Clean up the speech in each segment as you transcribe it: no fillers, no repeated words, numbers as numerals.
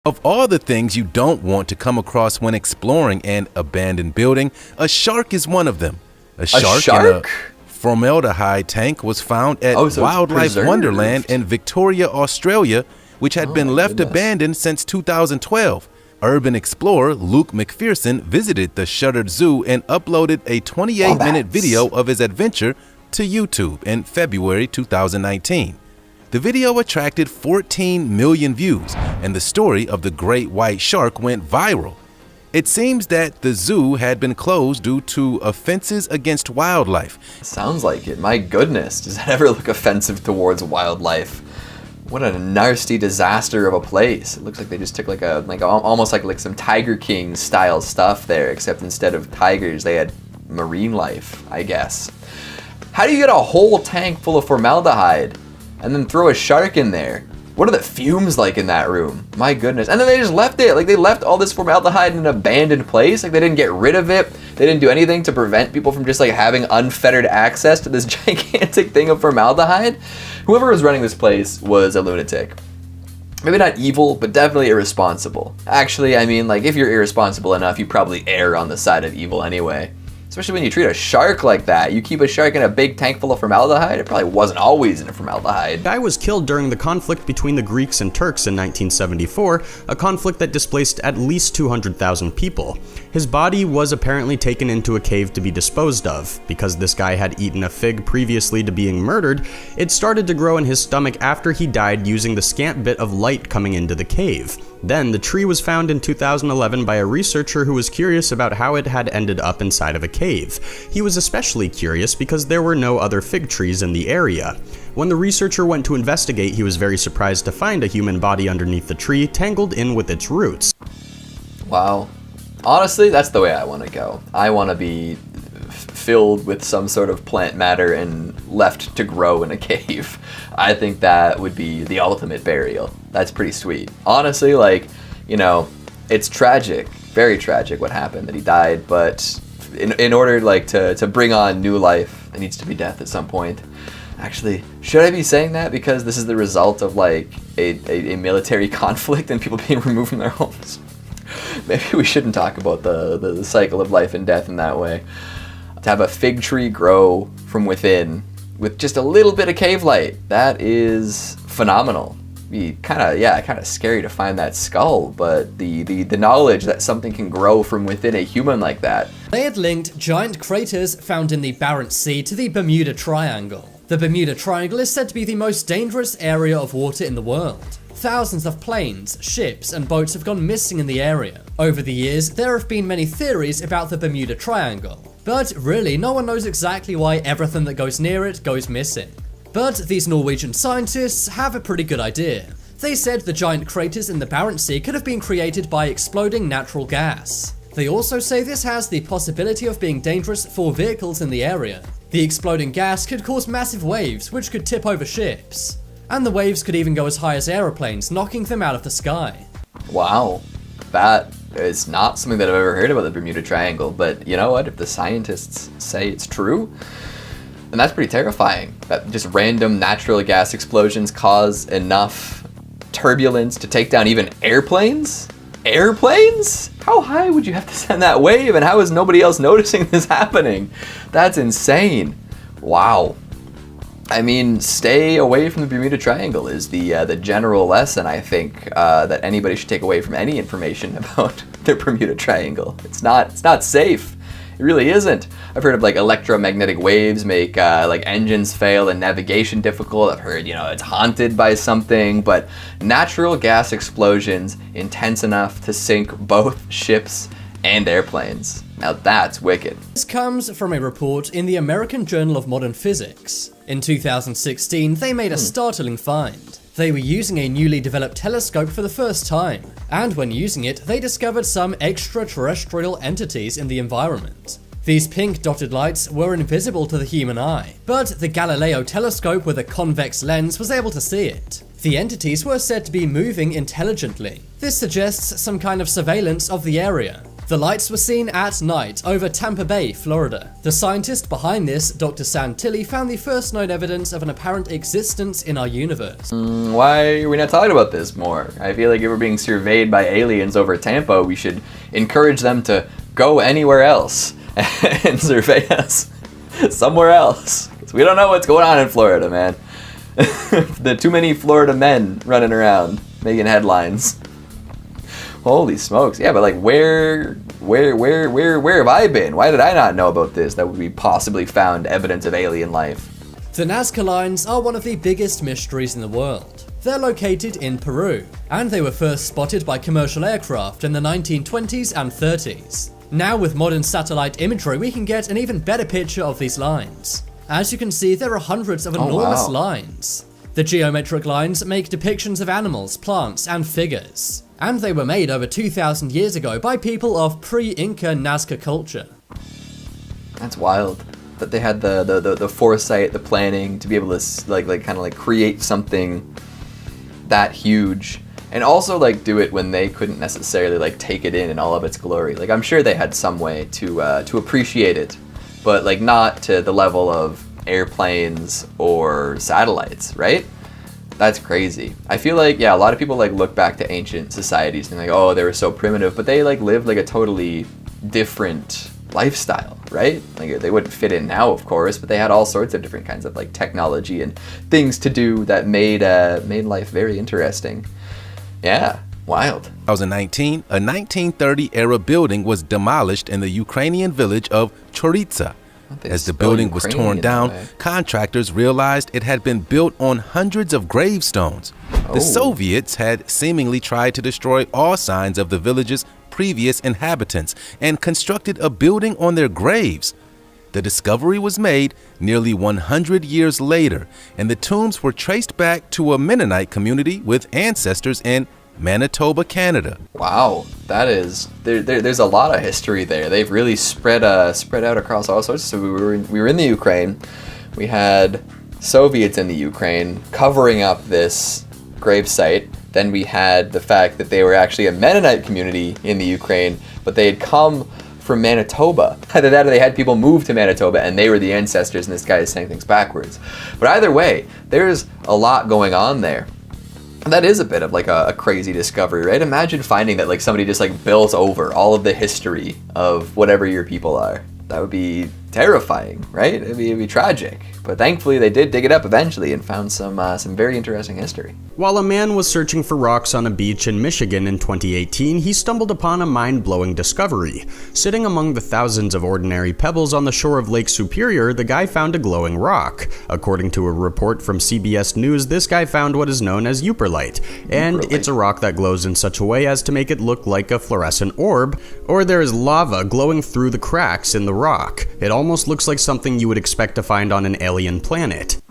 Of all the things you don't want to come across when exploring an abandoned building, a shark is one of them. A shark? In a formaldehyde tank was found at Wildlife Wonderland in Victoria, Australia, which had been left abandoned since 2012. Urban explorer Luke McPherson visited the shuttered zoo and uploaded a 28-minute video of his adventure to YouTube in February 2019. The video attracted 14 million views, and the story of the great white shark went viral. It seems that the zoo had been closed due to offenses against wildlife. Sounds like it. My goodness, does that ever look offensive towards wildlife? What a nasty disaster of a place. It looks like they just took almost like some Tiger King style stuff there, except instead of tigers, they had marine life, I guess. How do you get a whole tank full of formaldehyde and then throw a shark in there? What are the fumes like in that room? My goodness. And then they just left it. Like, they left all this formaldehyde in an abandoned place. Like, they didn't get rid of it. They didn't do anything to prevent people from just like having unfettered access to this gigantic thing of formaldehyde. Whoever was running this place was a lunatic. Maybe not evil, but definitely irresponsible. Actually, I mean, like, if you're irresponsible enough, you probably err on the side of evil anyway. Especially when you treat a shark like that. You keep a shark in a big tank full of formaldehyde, it probably wasn't always in a formaldehyde. The guy was killed during the conflict between the Greeks and Turks in 1974, a conflict that displaced at least 200,000 people. His body was apparently taken into a cave to be disposed of. Because this guy had eaten a fig previously to being murdered, it started to grow in his stomach after he died using the scant bit of light coming into the cave. Then, the tree was found in 2011 by a researcher who was curious about how it had ended up inside of a cave. He was especially curious because there were no other fig trees in the area. When the researcher went to investigate, he was very surprised to find a human body underneath the tree, tangled in with its roots. Wow. Honestly, that's the way I want to go. I want to be filled with some sort of plant matter and left to grow in a cave. I think that would be the ultimate burial. That's pretty sweet. Honestly, like, you know, it's tragic, very tragic what happened, that he died, but in order like to bring on new life, there needs to be death at some point. Actually, should I be saying that because this is the result of like a military conflict and people being removed from their homes? Maybe we shouldn't talk about the cycle of life and death in that way. To have a fig tree grow from within with just a little bit of cave light, that is phenomenal. Be kind of scary to find that skull, but the knowledge that something can grow from within a human like that. They had linked giant craters found in the Barents Sea to the Bermuda Triangle. The Bermuda Triangle is said to be the most dangerous area of water in the world. Thousands of planes, ships, and boats have gone missing in the area. Over the years, there have been many theories about the Bermuda Triangle, but really no one knows exactly why everything that goes near it goes missing. But these Norwegian scientists have a pretty good idea. They said the giant craters in the Barents Sea could have been created by exploding natural gas. They also say this has the possibility of being dangerous for vehicles in the area. The exploding gas could cause massive waves, which could tip over ships. And the waves could even go as high as aeroplanes, knocking them out of the sky. Wow, that is not something that I've ever heard about the Bermuda Triangle, but you know what, if the scientists say it's true, then that's pretty terrifying. That just random natural gas explosions cause enough turbulence to take down even airplanes? Airplanes? How high would you have to send that wave, and how is nobody else noticing this happening? That's insane. Wow. I mean, stay away from the Bermuda Triangle is the general lesson, I think, that anybody should take away from any information about the Bermuda Triangle. It's not safe. It really isn't. I've heard of like electromagnetic waves make like engines fail and navigation difficult. I've heard, you know, it's haunted by something, but natural gas explosions intense enough to sink both ships and airplanes. Now that's wicked. This comes from a report in the American Journal of Modern Physics. In 2016, they made a startling find. They were using a newly developed telescope for the first time, and when using it, they discovered some extraterrestrial entities in the environment. These pink dotted lights were invisible to the human eye, but the Galileo telescope with a convex lens was able to see it. The entities were said to be moving intelligently. This suggests some kind of surveillance of the area. The lights were seen at night over Tampa Bay, Florida. The scientist behind this, Dr. Santilli, found the first known evidence of an apparent existence in our universe. Why are we not talking about this more? I feel like if we're being surveyed by aliens over Tampa, we should encourage them to go anywhere else and survey us somewhere else. Because we don't know what's going on in Florida, man. There are too many Florida men running around making headlines. Holy smokes. Yeah, but like where have I been? Why did I not know about this? That we possibly found evidence of alien life. The Nazca Lines are one of the biggest mysteries in the world. They're located in Peru, and they were first spotted by commercial aircraft in the 1920s and 30s. Now with modern satellite imagery, we can get an even better picture of these lines. As you can see, there are hundreds of enormous lines. The geometric lines make depictions of animals, plants, and figures. And they were made over 2,000 years ago by people of pre-Inca Nazca culture. That's wild. That they had the foresight, the planning to be able to create something that huge, and also like do it when they couldn't necessarily like take it in all of its glory. Like I'm sure they had some way to appreciate it, but like not to the level of airplanes or satellites, right? That's crazy. I feel like, yeah, a lot of people like look back to ancient societies and like, oh, they were so primitive, but they like lived like a totally different lifestyle, right? Like they wouldn't fit in now, of course, but they had all sorts of different kinds of like technology and things to do that made life very interesting. Yeah, wild. 2019, a 1930 era building was demolished in the Ukrainian village of Choritsa. As the building was torn down, contractors realized it had been built on hundreds of gravestones. The Soviets had seemingly tried to destroy all signs of the village's previous inhabitants and constructed a building on their graves. The discovery was made nearly 100 years later, and the tombs were traced back to a Mennonite community with ancestors in Manitoba, Canada. Wow, that is there's a lot of history there. They've really spread out across all sorts. So we were in the Ukraine. We had Soviets in the Ukraine covering up this gravesite. Then we had the fact that they were actually a Mennonite community in the Ukraine, but they had come from Manitoba. Either that or they had people move to Manitoba and they were the ancestors, and this guy is saying things backwards. But either way, there's a lot going on there. That is a bit of like a crazy discovery, right? Imagine finding that like somebody just like built over all of the history of whatever your people are. That would be terrifying, right? It'd be tragic. But thankfully they did dig it up eventually and found some very interesting history. While a man was searching for rocks on a beach in Michigan in 2018, he stumbled upon a mind-blowing discovery. Sitting among the thousands of ordinary pebbles on the shore of Lake Superior, the guy found a glowing rock. According to a report from CBS News, this guy found what is known as Uperlite, and it's a rock that glows in such a way as to make it look like a fluorescent orb, or there is lava glowing through the cracks in the rock. It almost looks like something you would expect to find on an alien planet.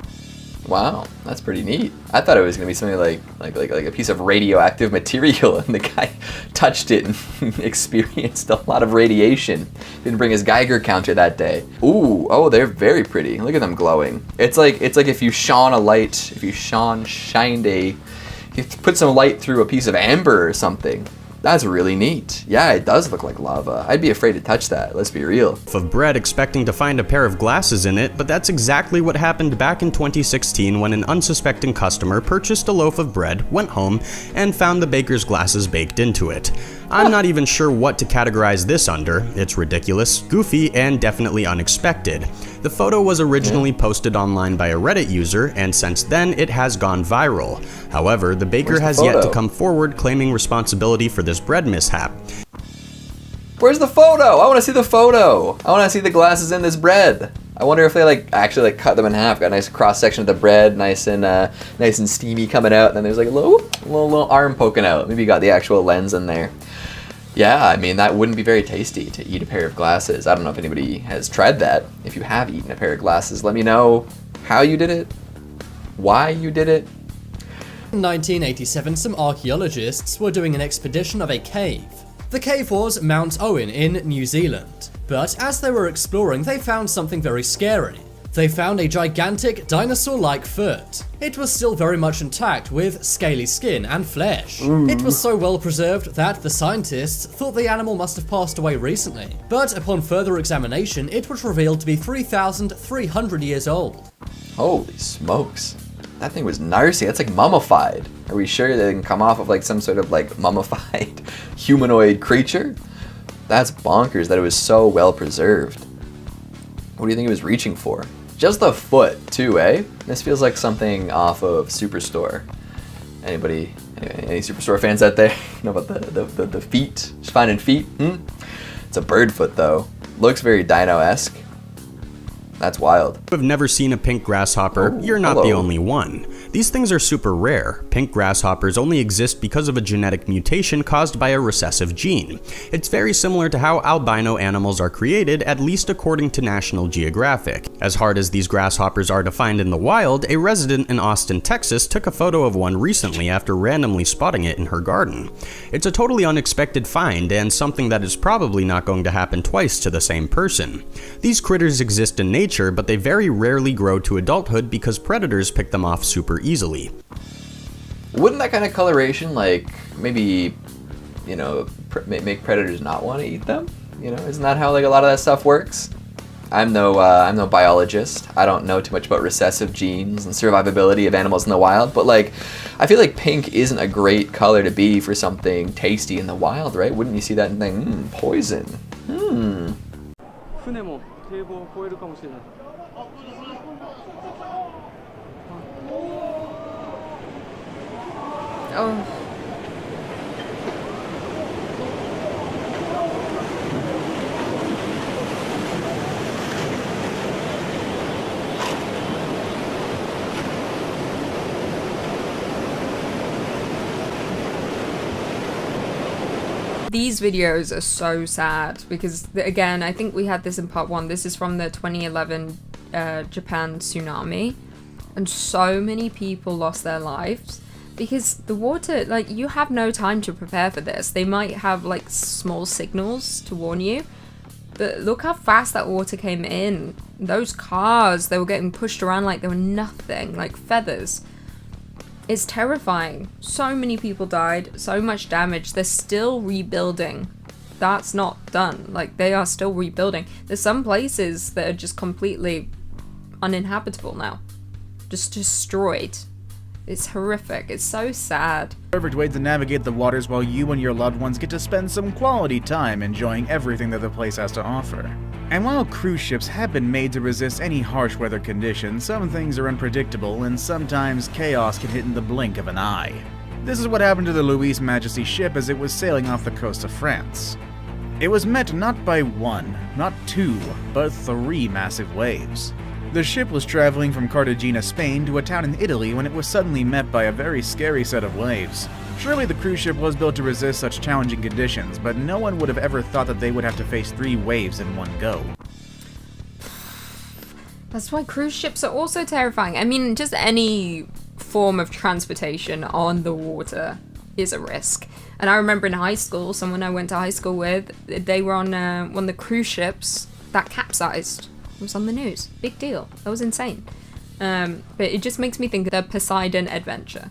Wow, that's pretty neat. I thought it was gonna be something like a piece of radioactive material, and the guy touched it and experienced a lot of radiation. Didn't bring his Geiger counter that day. Oh, they're very pretty. Look at them glowing. It's like if you put some light through a piece of amber or something. That's really neat. Yeah, it does look like lava. I'd be afraid to touch that, let's be real. Of bread expecting to find a pair of glasses in it, but that's exactly what happened back in 2016 when an unsuspecting customer purchased a loaf of bread, went home, and found the baker's glasses baked into it. I'm not even sure what to categorize this under. It's ridiculous, goofy, and definitely unexpected. The photo was originally posted online by a Reddit user, and since then it has gone viral. However, the baker has yet to come forward claiming responsibility for this bread mishap. Where's the photo? I want to see the photo. I want to see the glasses in this bread. I wonder if they actually cut them in half. Got a nice cross section of the bread, nice and steamy coming out. And then there's like a little arm poking out. Maybe you got the actual lens in there. Yeah, I mean, that wouldn't be very tasty to eat a pair of glasses. I don't know if anybody has tried that. If you have eaten a pair of glasses, let me know how you did it, why you did it. In 1987, some archaeologists were doing an expedition of a cave. The cave was Mount Owen in New Zealand. But as they were exploring, they found something very scary. They found a gigantic dinosaur-like foot. It was still very much intact with scaly skin and flesh. It was so well preserved that the scientists thought the animal must have passed away recently. But upon further examination, it was revealed to be 3,300 years old. Holy smokes. That thing was nasty. That's like mummified. Are we sure they can come off of like some sort of like mummified humanoid creature? That's bonkers that it was so well preserved. What do you think it was reaching for? Just the foot too, eh? This feels like something off of Superstore. Any Superstore fans out there? You know about the feet? Just finding feet? It's a bird foot though. Looks very dino-esque. That's wild. If you've never seen a pink grasshopper, you're not the only one. These things are super rare. Pink grasshoppers only exist because of a genetic mutation caused by a recessive gene. It's very similar to how albino animals are created, at least according to National Geographic. As hard as these grasshoppers are to find in the wild, a resident in Austin, Texas took a photo of one recently after randomly spotting it in her garden. It's a totally unexpected find and something that is probably not going to happen twice to the same person. These critters exist in nature, but they very rarely grow to adulthood because predators pick them off super easily. Wouldn't that kind of coloration, like, maybe, you know, make predators not want to eat them? You know, isn't that how like a lot of that stuff works? I'm no biologist. I don't know too much about recessive genes and survivability of animals in the wild, but like, I feel like pink isn't a great color to be for something tasty in the wild, right? Wouldn't you see that and think, poison? 船も堤防を越えるかもしれない。These videos are so sad because, again, I think we had this in part 1. This is from the 2011 Japan tsunami, and so many people lost their lives because the water, like, you have no time to prepare for this. They might have like small signals to warn you, but look how fast that water came in. Those cars, they were getting pushed around like they were nothing, like feathers. It's terrifying. So many people died, so much damage. They're still rebuilding. That's not done. Like, they are still rebuilding. There's some places that are just completely uninhabitable now. Just destroyed. It's horrific. It's so sad. Perfect way to navigate the waters while you and your loved ones get to spend some quality time enjoying everything that the place has to offer. And while cruise ships have been made to resist any harsh weather conditions, some things are unpredictable and sometimes chaos can hit in the blink of an eye. This is what happened to the Louise Majesty ship as it was sailing off the coast of France. It was met not by one, not two, but 3 massive waves. The ship was traveling from Cartagena, Spain to a town in Italy when it was suddenly met by a very scary set of waves. Surely the cruise ship was built to resist such challenging conditions, but no one would have ever thought that they would have to face 3 waves in one go. That's why cruise ships are also terrifying. I mean, just any form of transportation on the water is a risk. And I remember in high school, someone I went to high school with, they were on one of the cruise ships that capsized. It was on the news. Big deal. That was insane. But it just makes me think of the Poseidon Adventure.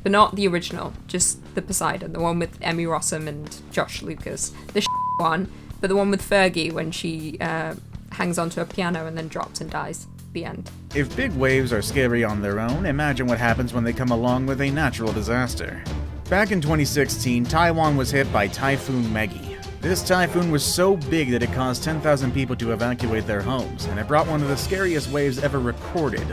But not the original, just the Poseidon, the one with Emmy Rossum and Josh Lucas. The one, but the one with Fergie when she hangs onto a piano and then drops and dies. The end. If big waves are scary on their own, imagine what happens when they come along with a natural disaster. Back in 2016, Taiwan was hit by Typhoon Maggie. This typhoon was so big that it caused 10,000 people to evacuate their homes, and it brought one of the scariest waves ever recorded.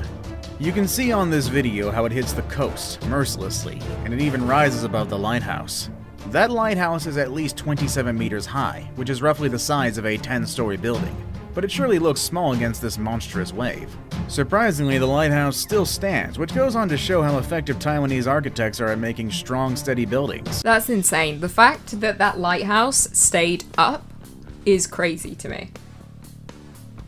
You can see on this video how it hits the coast, mercilessly, and it even rises above the lighthouse. That lighthouse is at least 27 meters high, which is roughly the size of a 10-story building, but it surely looks small against this monstrous wave. Surprisingly, the lighthouse still stands, which goes on to show how effective Taiwanese architects are at making strong, steady buildings. That's insane. The fact that that lighthouse stayed up is crazy to me.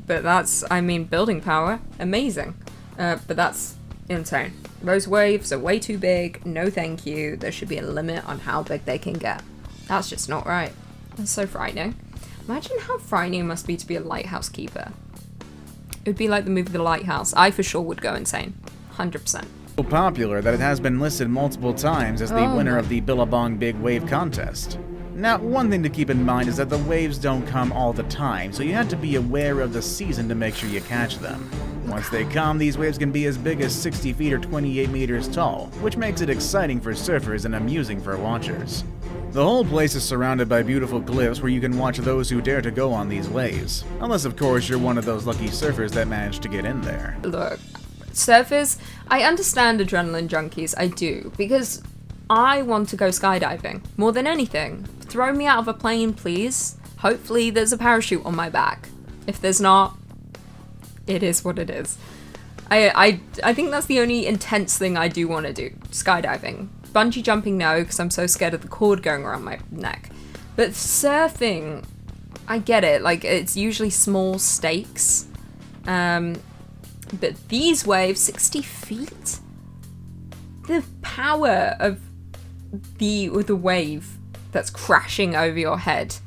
But that's, I mean, building power, amazing. But that's insane. Those waves are way too big, no thank you. There should be a limit on how big they can get. That's just not right. That's so frightening. Imagine how frightening it must be to be a lighthouse keeper. It would be like the movie The Lighthouse. I for sure would go insane. 100%. So popular that it has been listed multiple times as the winner of the Billabong Big Wave Contest. Now, one thing to keep in mind is that the waves don't come all the time, so you have to be aware of the season to make sure you catch them. Once they come, these waves can be as big as 60 feet or 28 meters tall, which makes it exciting for surfers and amusing for watchers. The whole place is surrounded by beautiful cliffs where you can watch those who dare to go on these waves. Unless, of course, you're one of those lucky surfers that managed to get in there. Look, surfers, I understand adrenaline junkies, I do, because I want to go skydiving more than anything. Throw me out of a plane, please. Hopefully there's a parachute on my back. If there's not, it is what it is. I think that's the only intense thing I do want to do. Skydiving. Bungee jumping, no, because I'm so scared of the cord going around my neck. But surfing, I get it. Like, it's usually small stakes. But these waves, 60 feet? The power of the wave that's crashing over your head.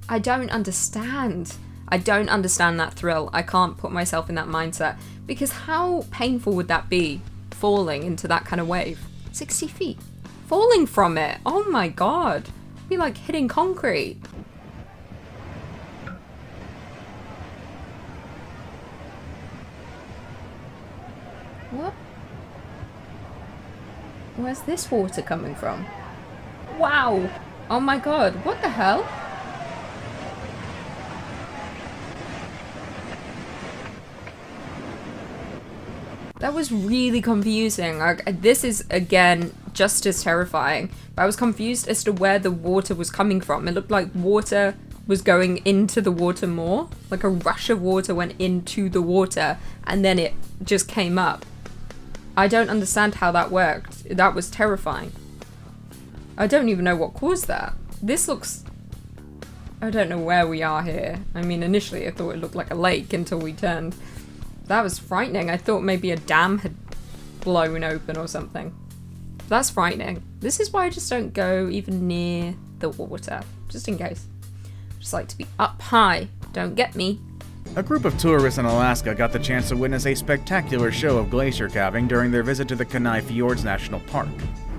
I don't understand. I don't understand that thrill. I can't put myself in that mindset. Because how painful would that be, falling into that kind of wave? 60 feet. Falling from it. Oh my god. It'd be like hitting concrete. What? Where's this water coming from? Wow. Oh my god. What the hell? That was really confusing. This is, again, just as terrifying. But I was confused as to where the water was coming from. It looked like water was going into the water more. Like a rush of water went into the water and then it just came up. I don't understand how that worked. That was terrifying. I don't even know what caused that. This looks... I don't know where we are here. I mean, initially I thought it looked like a lake until we turned. That was frightening. I thought maybe a dam had blown open or something. That's frightening. This is why I just don't go even near the water, just in case. I just like to be up high. Don't get me. A group of tourists in Alaska got the chance to witness a spectacular show of glacier calving during their visit to the Kenai Fjords National Park.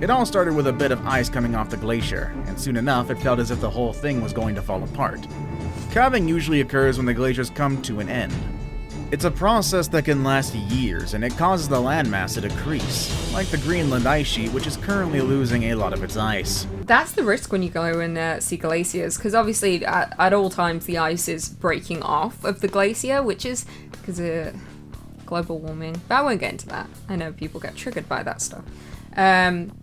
It all started with a bit of ice coming off the glacier, and soon enough it felt as if the whole thing was going to fall apart. Calving usually occurs when the glaciers come to an end. It's a process that can last years, and it causes the landmass to decrease, like the Greenland ice sheet, which is currently losing a lot of its ice. That's the risk when you go and see glaciers, because obviously at all times the ice is breaking off of the glacier, which is because of global warming. But I won't get into that. I know people get triggered by that stuff. And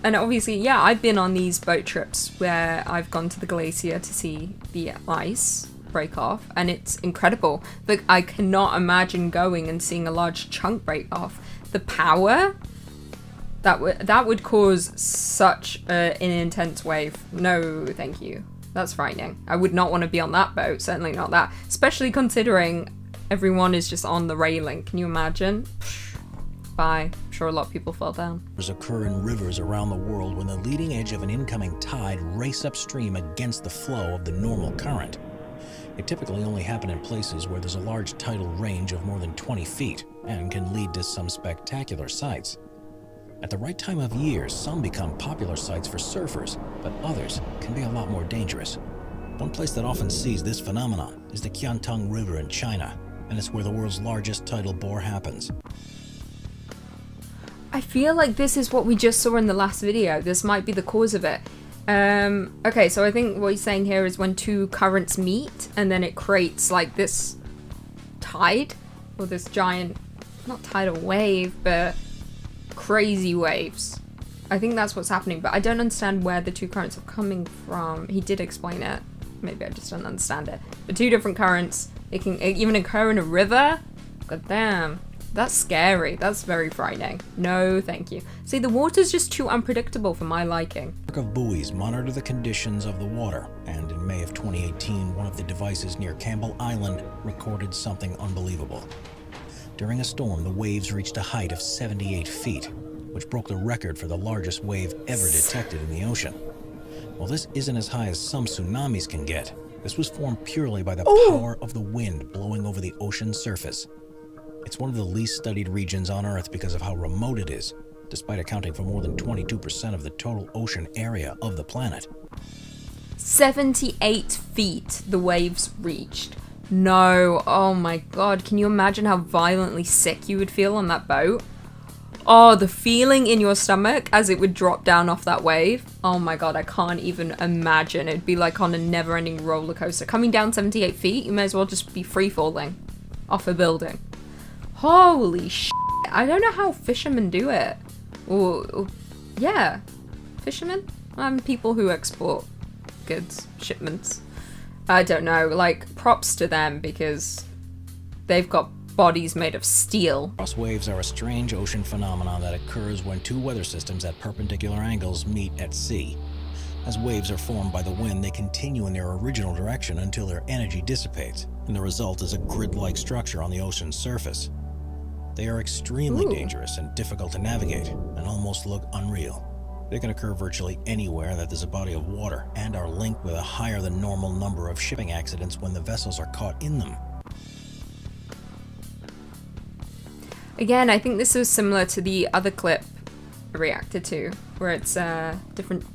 obviously, yeah, I've been on these boat trips where I've gone to the glacier to see the ice break off, and it's incredible. Like, I cannot imagine going and seeing a large chunk break off. The power that would cause such an intense wave. No, thank you. That's frightening. I would not want to be on that boat. Certainly not that. Especially considering everyone is just on the railing. Can you imagine? Bye. I'm sure a lot of people fell down. Occur in rivers around the world when the leading edge of an incoming tide race upstream against the flow of the normal current. They typically only happen in places where there's a large tidal range of more than 20 feet and can lead to some spectacular sights. At the right time of year, some become popular sites for surfers, but others can be a lot more dangerous. One place that often sees this phenomenon is the Qiantang River in China, and it's where the world's largest tidal bore happens. I feel like this is what we just saw in the last video. This might be the cause of it. Okay, so I think what he's saying here is when two currents meet and then it creates like this tide, or this giant, not tidal wave, but crazy waves. I think that's what's happening, but I don't understand where the two currents are coming from. He did explain it. Maybe I just don't understand it. But two different currents, it can even occur in a river. God damn. That's scary. That's very frightening. No, thank you. See, the water's just too unpredictable for my liking. Of buoys monitor the conditions of the water, and in May of 2018, one of the devices near Campbell Island recorded something unbelievable. During a storm, the waves reached a height of 78 feet, which broke the record for the largest wave ever detected in the ocean. While this isn't as high as some tsunamis can get, This was formed purely by the power of the wind blowing over the ocean's surface. It's one of the least studied regions on Earth because of how remote it is, despite accounting for more than 22% of the total ocean area of the planet. 78 feet the waves reached. No, oh my god, can you imagine how violently sick you would feel on that boat? Oh, the feeling in your stomach as it would drop down off that wave. Oh my god, I can't even imagine. It'd be like on a never-ending roller coaster. Coming down 78 feet, you may as well just be free-falling off a building. Holy shit. I don't know how fishermen do it. Or yeah, fishermen? People who export goods, shipments. I don't know, like, props to them because they've got bodies made of steel. Crosswaves are a strange ocean phenomenon that occurs when two weather systems at perpendicular angles meet at sea. As waves are formed by the wind, they continue in their original direction until their energy dissipates, and the result is a grid-like structure on the ocean's surface. They are extremely dangerous and difficult to navigate, and almost look unreal. They can occur virtually anywhere that there's a body of water, and are linked with a higher than normal number of shipping accidents when the vessels are caught in them. Again, I think this was similar to the other clip I reacted to, where it's different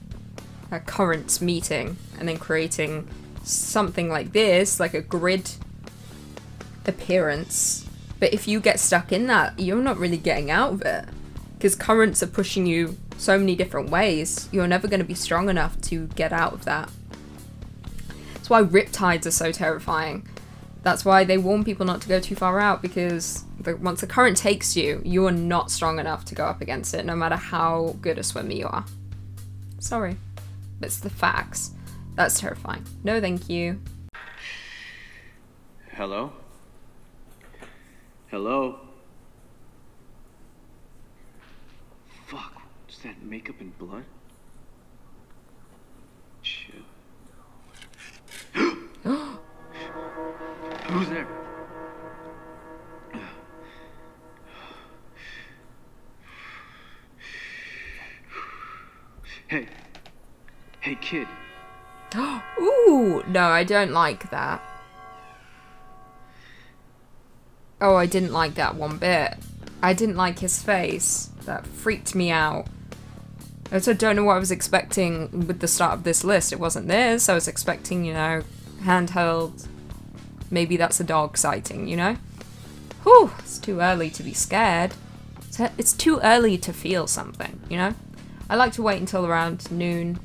currents meeting and then creating something like this, like a grid appearance. But if you get stuck in that, you're not really getting out of it, because currents are pushing you so many different ways. You're never going to be strong enough to get out of that. That's why riptides are so terrifying. That's why they warn people not to go too far out, because once the current takes you, you are not strong enough to go up against it, no matter how good a swimmer you are. Sorry. It's the facts. That's terrifying. No thank you. Hello? Hello? Fuck, is that makeup and blood? Shit. Who's there? Hey. Hey, kid. Ooh, no, I don't like that. Oh, I didn't like that one bit. I didn't like his face. That freaked me out. I also don't know what I was expecting with the start of this list. It wasn't this. I was expecting, you know, handheld. Maybe that's a dog sighting, you know? Whew, it's too early to be scared. It's too early to feel something, you know? I like to wait until around noon,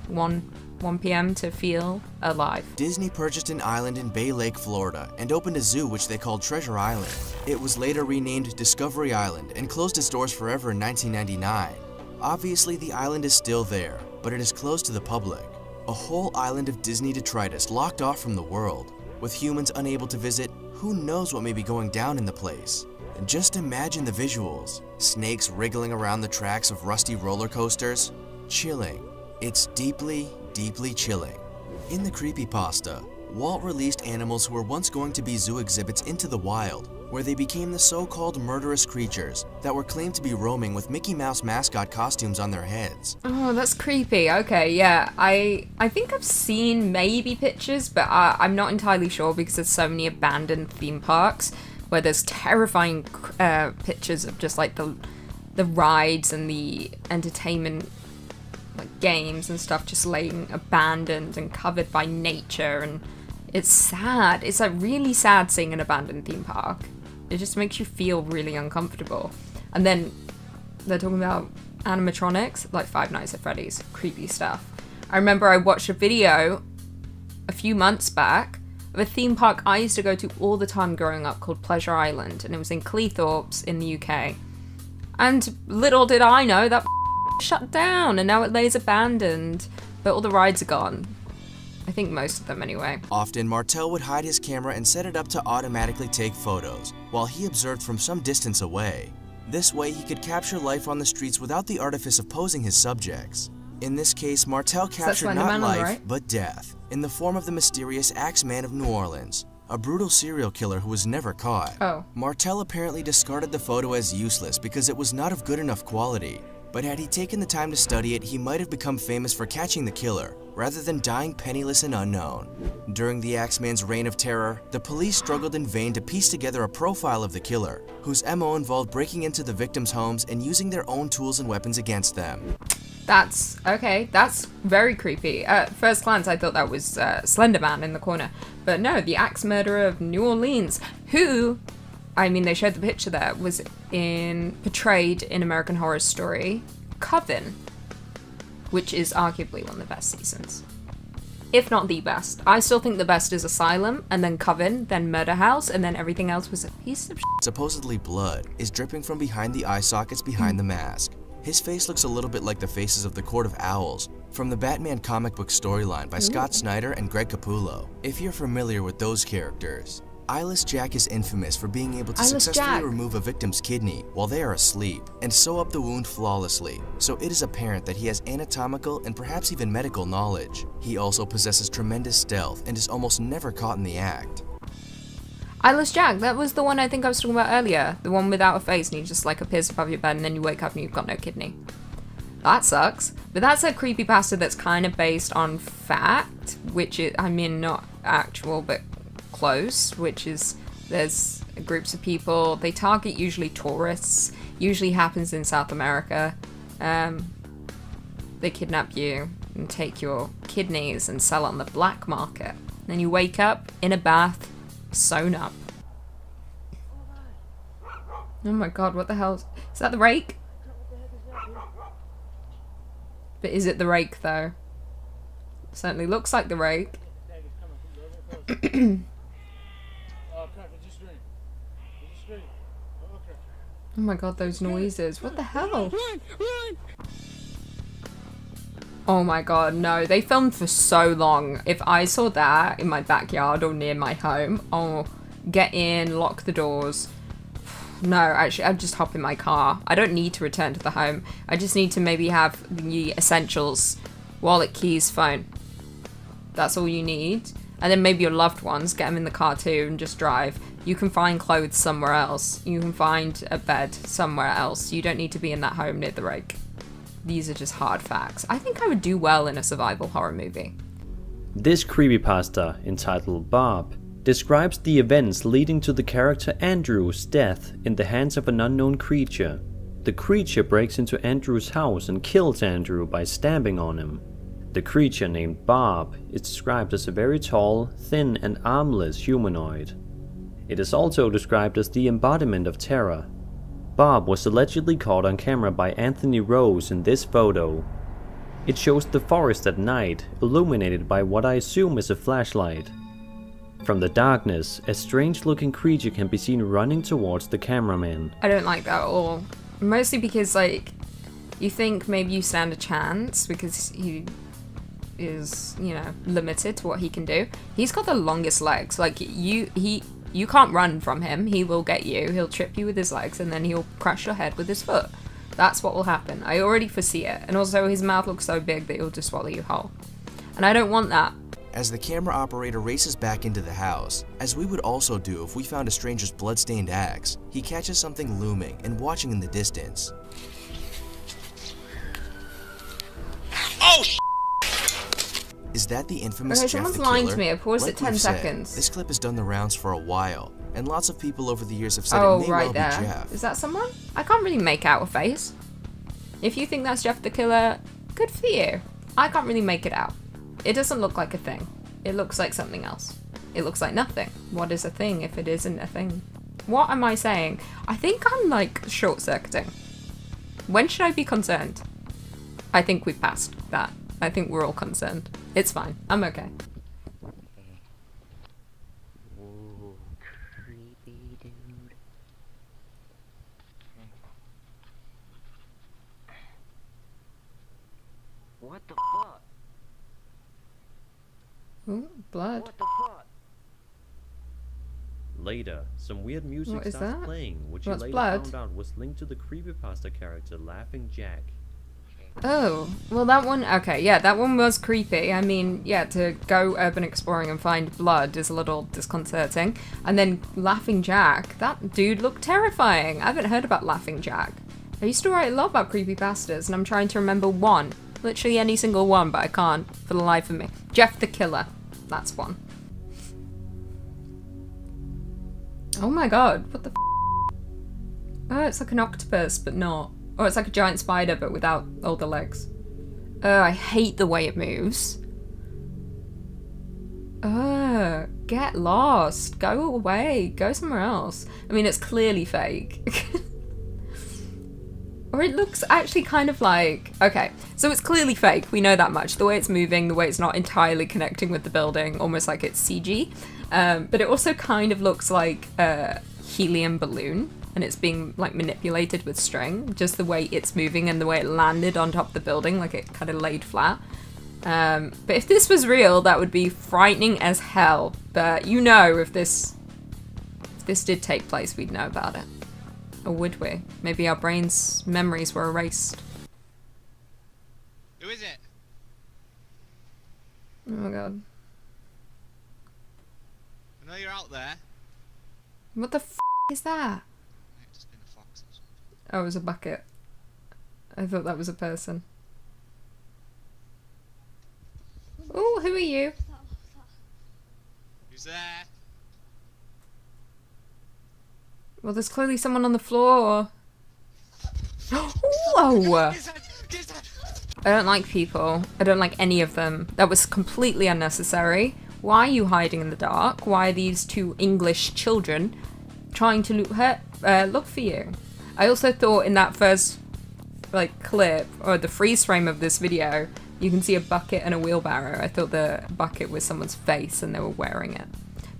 1 p.m. to feel alive. Disney purchased an island in Bay Lake, Florida, and opened a zoo which they called Treasure Island. It was later renamed Discovery Island and closed its doors forever in 1999. Obviously, the island is still there, but it is closed to the public. A whole island of Disney detritus locked off from the world. With humans unable to visit, who knows what may be going down in the place? Just imagine the visuals. Snakes wriggling around the tracks of rusty roller coasters. Chilling. It's deeply, deeply chilling. In the Creepypasta, Walt released animals who were once going to be zoo exhibits into the wild, where they became the so-called murderous creatures that were claimed to be roaming with Mickey Mouse mascot costumes on their heads. Oh, that's creepy. Okay, yeah. I think I've seen maybe pictures, but I'm not entirely sure because there's so many abandoned theme parks where there's terrifying pictures of just like the rides and the entertainment like games and stuff just laying abandoned and covered by nature, and it's sad. It's like really sad seeing an abandoned theme park. It just makes you feel really uncomfortable. And then they're talking about animatronics, like Five Nights at Freddy's, creepy stuff. I remember I watched a video a few months back of a theme park I used to go to all the time growing up called Pleasure Island, and it was in Cleethorpes in the UK. And little did I know that shut down, and now it lays abandoned, but all the rides are gone. I think most of them anyway. Often, Martel would hide his camera and set it up to automatically take photos, while he observed from some distance away. This way, he could capture life on the streets without the artifice of posing his subjects. In this case, Martel captured not life, right? But death, in the form of the mysterious Axeman of New Orleans, a brutal serial killer who was never caught. Oh. Martel apparently discarded the photo as useless because it was not of good enough quality. But had he taken the time to study it, he might have become famous for catching the killer, rather than dying penniless and unknown. During the Axeman's reign of terror, the police struggled in vain to piece together a profile of the killer, whose MO involved breaking into the victims' homes and using their own tools and weapons against them. That's okay. That's very creepy. At first glance, I thought that was Slender Man in the corner. But no, the axe murderer of New Orleans, who, I mean, they showed the picture there, was portrayed in American Horror Story Coven, which is arguably one of the best seasons. If not the best. I still think the best is Asylum, and then Coven, then Murder House, and then everything else was a piece of shit. Supposedly blood is dripping from behind the eye sockets behind the mask. His face looks a little bit like the faces of the Court of Owls from the Batman comic book storyline by Scott Snyder and Greg Capullo, if you're familiar with those characters. Eyeless Jack is infamous for being able to successfully remove a victim's kidney while they are asleep and sew up the wound flawlessly, so it is apparent that he has anatomical and perhaps even medical knowledge. He also possesses tremendous stealth and is almost never caught in the act. Eyeless Jack, that was the one I think I was talking about earlier. The one without a face and he just like appears above your bed and then you wake up and you've got no kidney. That sucks. But that's a creepypasta that's kind of based on fact, which is, I mean, not actual, but close, which is there's groups of people, they target usually tourists, usually happens in South America. They kidnap you and take your kidneys and sell on the black market. Then you wake up in a bath, sewn up. Oh my god, what the hell? Is that the rake? But is it the rake though? Certainly looks like the rake. Oh my god, those noises. What the hell? Oh my god, no. They filmed for so long. If I saw that in my backyard or near my home, oh, get in, lock the doors. No, actually, I'd just hop in my car. I don't need to return to the home. I just need to maybe have the essentials. Wallet, keys, phone. That's all you need. And then maybe your loved ones, get them in the car too and just drive. You can find clothes somewhere else. You can find a bed somewhere else. You don't need to be in that home near the rake. These are just hard facts. I think I would do well in a survival horror movie. This creepypasta, entitled Bob, describes the events leading to the character Andrew's death in the hands of an unknown creature. The creature breaks into Andrew's house and kills Andrew by stamping on him. The creature, named Bob, is described as a very tall, thin and armless humanoid. It is also described as the embodiment of terror. Bob was allegedly caught on camera by Anthony Rose in this photo. It shows the forest at night, illuminated by what I assume is a flashlight. From the darkness, a strange-looking creature can be seen running towards the cameraman. I don't like that at all. Mostly because, like, you think maybe you stand a chance because he is, you know, limited to what he can do. He's got the longest legs. Like, you can't run from him. He will get you. He'll trip you with his legs and then he'll crush your head with his foot. That's what will happen. I already foresee it. And also his mouth looks so big that he'll just swallow you whole. And I don't want that. As the camera operator races back into the house, as we would also do if we found a stranger's bloodstained axe, he catches something looming and watching in the distance. Oh, Is that the infamous Okay, Jeff someone's the lying Killer? to me. I paused Like at 10 we've said, seconds. This clip has done the rounds for a while, and lots of people over the years have said Oh, it may right well there. be Jeff. Is that someone? I can't really make out a face. If you think that's Jeff the Killer, good for you. I can't really make it out. It doesn't look like a thing. It looks like something else. It looks like nothing. What is a thing if it isn't a thing? What am I saying? I think I'm like short-circuiting. When should I be concerned? I think we've passed that. I think we're all concerned. It's fine. I'm okay. Ooh, creepy dude. What the fuck? Ooh, blood. What the fuck? Later, some weird music What is starts that? playing, which What's you later blood? found out was linked to the creepypasta character Laughing Jack. Oh, well that one, okay, yeah, that one was creepy. I mean, yeah, to go urban exploring and find blood is a little disconcerting. And then Laughing Jack, that dude looked terrifying. I haven't heard about Laughing Jack. I used to write a lot about creepypastas, and I'm trying to remember one. Literally any single one, but I can't for the life of me. Jeff the Killer. That's one. Oh my god, what the f***? Oh, it's like an octopus, but not. Or it's like a giant spider, but without all the legs. I hate the way it moves. Get lost. Go away. Go somewhere else. I mean, it's clearly fake. Or it looks actually kind of like... Okay, so it's clearly fake. We know that much. The way it's moving, the way it's not entirely connecting with the building, almost like it's CG. But it also kind of looks like a helium balloon, and it's being like manipulated with string. Just the way it's moving and the way it landed on top of the building, like it kind of laid flat. But if this was real, that would be frightening as hell. But you know, if this did take place, we'd know about it. Or would we? Maybe our brains' memories were erased. Who is it? Oh my god. I know you're out there. What the f*** is that? It's been a fox or something. Oh, it was a bucket. I thought that was a person. Oh, who are you? Who's there? Well, there's clearly someone on the floor. Whoa! I don't like people. I don't like any of them. That was completely unnecessary. Why are you hiding in the dark? Why are these two English children trying to look for you? I also thought in that first clip, or the freeze frame of this video, you can see a bucket and a wheelbarrow. I thought the bucket was someone's face and they were wearing it.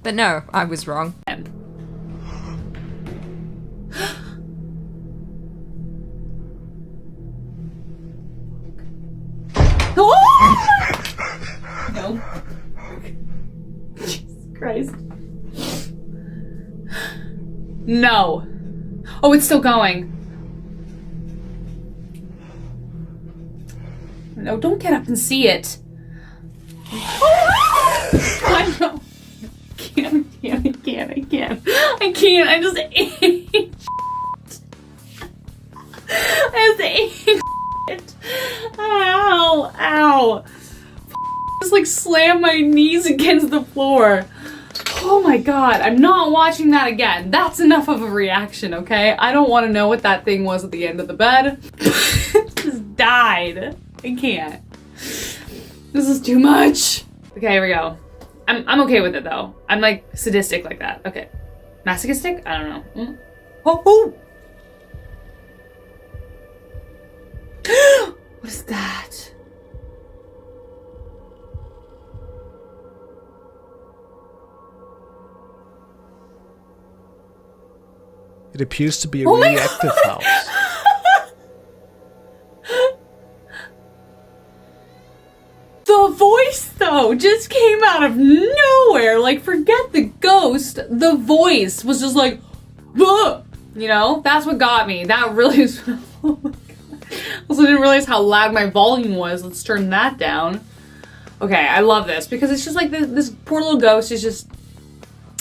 But no, I was wrong. No. Jesus Christ. No. Oh, it's still going. No, don't get up and see it. I know. I can't. I just ate. I just ate it. Ow. Just like slam my knees against the floor. Oh my god, I'm not watching that again. That's enough of a reaction, okay? I don't want to know what that thing was at the end of the bed. Just died. I can't. This is too much. Okay, here we go. I'm okay with it though. I'm like sadistic like that. Okay. Masochistic? I don't know. Oh! What is that? It appears to be a reactive house. The voice, though, just came out of nowhere. Like, forget the ghost. The voice was just like, ugh! You know? That's what got me. That really is... Oh my god. Also didn't realize how loud my volume was. Let's turn that down. Okay, I love this because it's just like this poor little ghost is just...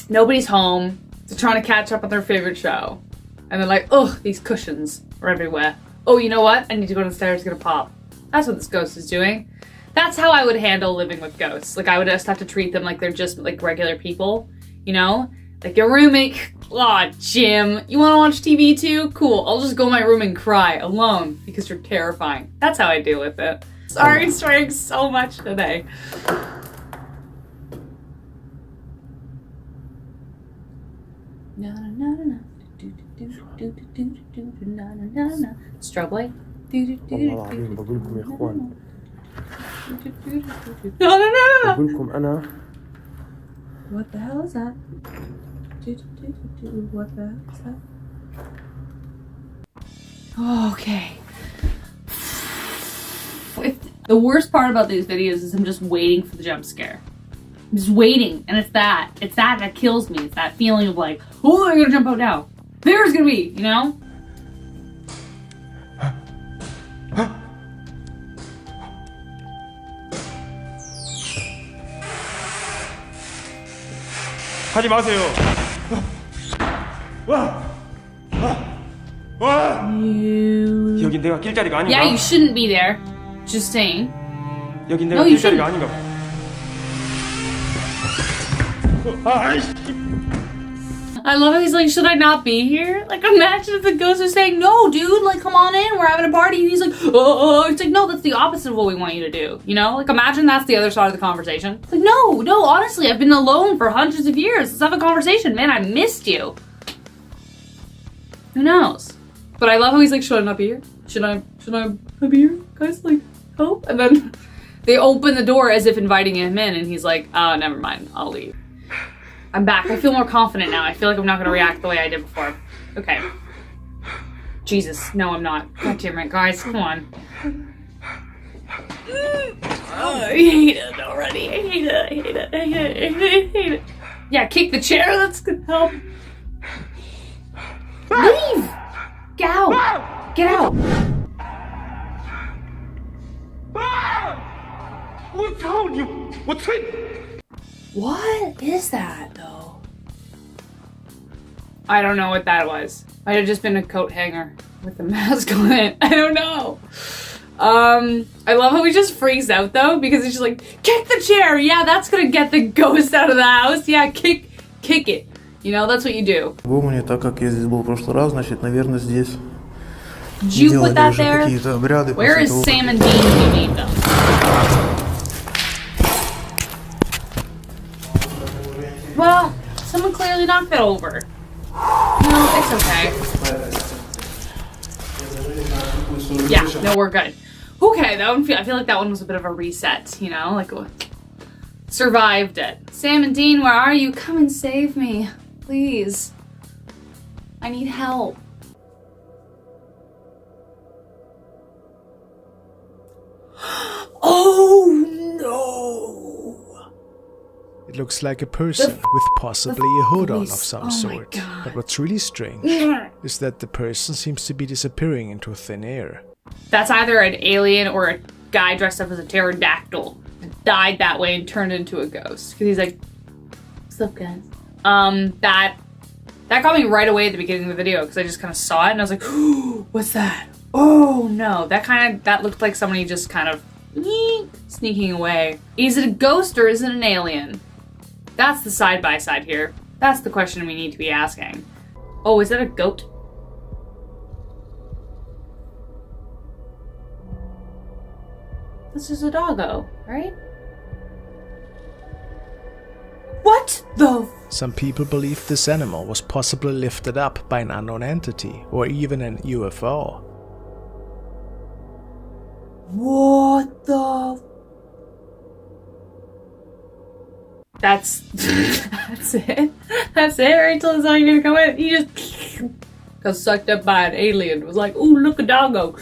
Nobody's home. They're trying to catch up on their favorite show. And they're like, ugh, these cushions are everywhere. Oh, you know what? I need to go downstairs to get a pop. That's what this ghost is doing. That's how I would handle living with ghosts. Like, I would just have to treat them like they're just, like, regular people. You know? Like, your roommate... Aw, Jim. You wanna watch TV too? Cool. I'll just go in my room and cry alone because you're terrifying. That's how I deal with it. Sorry, swearing so much today. Strobe light. No. What the hell is that? What the hell is that? Okay. The worst part about these videos is I'm just waiting for the jump scare. I'm just waiting, and it's that that kills me. It's that feeling of like, oh, they're gonna jump out now. There's gonna be, you know? 하지 마세요. 여긴 내가 길자리가 아닌가? Yeah, you shouldn't be there. Just saying. 여긴 No, 내가 you 길자리가 shouldn't. 아닌가? I love how he's like, should I not be here? Like, imagine if the ghost was saying, no, dude, like, come on in, we're having a party. And he's like, oh, it's like, no, that's the opposite of what we want you to do. You know? Like, imagine that's the other side of the conversation. It's like, no, honestly, I've been alone for hundreds of years. Let's have a conversation. Man, I missed you. Who knows? But I love how he's like, should I not be here? Should I be here? Guys, like, help? And then they open the door as if inviting him in, and he's like, oh, never mind, I'll leave. I'm back. I feel more confident now. I feel like I'm not going to react the way I did before. Okay. Jesus. No, I'm not. God damn it, guys. Come on. Oh, I hate it already. I hate it. Yeah, kick the chair. That's going to help. Leave! Get out! Get out! What's wrong? What's it? What is that, though? I don't know what that was. Might have just been a coat hanger with a mask on it. I don't know. I love how he just freaks out, though, because he's just like, kick the chair! Yeah, that's gonna get the ghost out of the house. Yeah, kick it. You know, that's what you do. Так как я здесь был в прошлый раз, значит, наверное, здесь Did you put that there? Where is Sam and Dean when you need them? Well, someone clearly knocked it over. No, it's okay. Yeah, no, we're good. Okay, that one. I feel like that one was a bit of a reset. You know, like survived it. Sam and Dean, where are you? Come and save me, please. I need help. Oh no! It looks like a person with possibly a hood on of some sort. But what's really strange is that the person seems to be disappearing into thin air. That's either an alien or a guy dressed up as a pterodactyl. Died that way and turned into a ghost. Because he's like, what's up, guys? That got me right away at the beginning of the video because I just kind of saw it and I was like, ooh, what's that? Oh no, that looked like somebody just kind of sneaking away. Is it a ghost or is it an alien? That's the side-by-side here. That's the question we need to be asking. Oh, is that a goat? This is a doggo, right? What the? Some people believe this animal was possibly lifted up by an unknown entity or even an UFO. What the? That's it. That's it. Right till it's not gonna come in. He just got sucked up by an alien. Was like, ooh, look a doggo.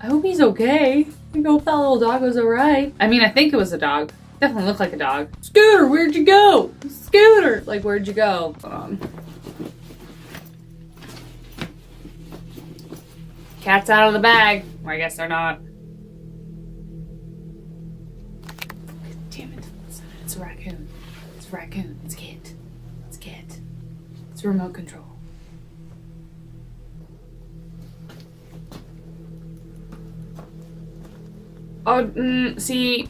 I hope he's okay. I hope that little doggo's alright. I mean, I think it was a dog. Definitely looked like a dog. Scooter, where'd you go? Scooter! Like, where'd you go? Hold on. Cat's out of the bag. Or I guess they're not. Damn it. It's a raccoon. It's a raccoon. It's Kit. It's Kit. It's remote control. Oh, see,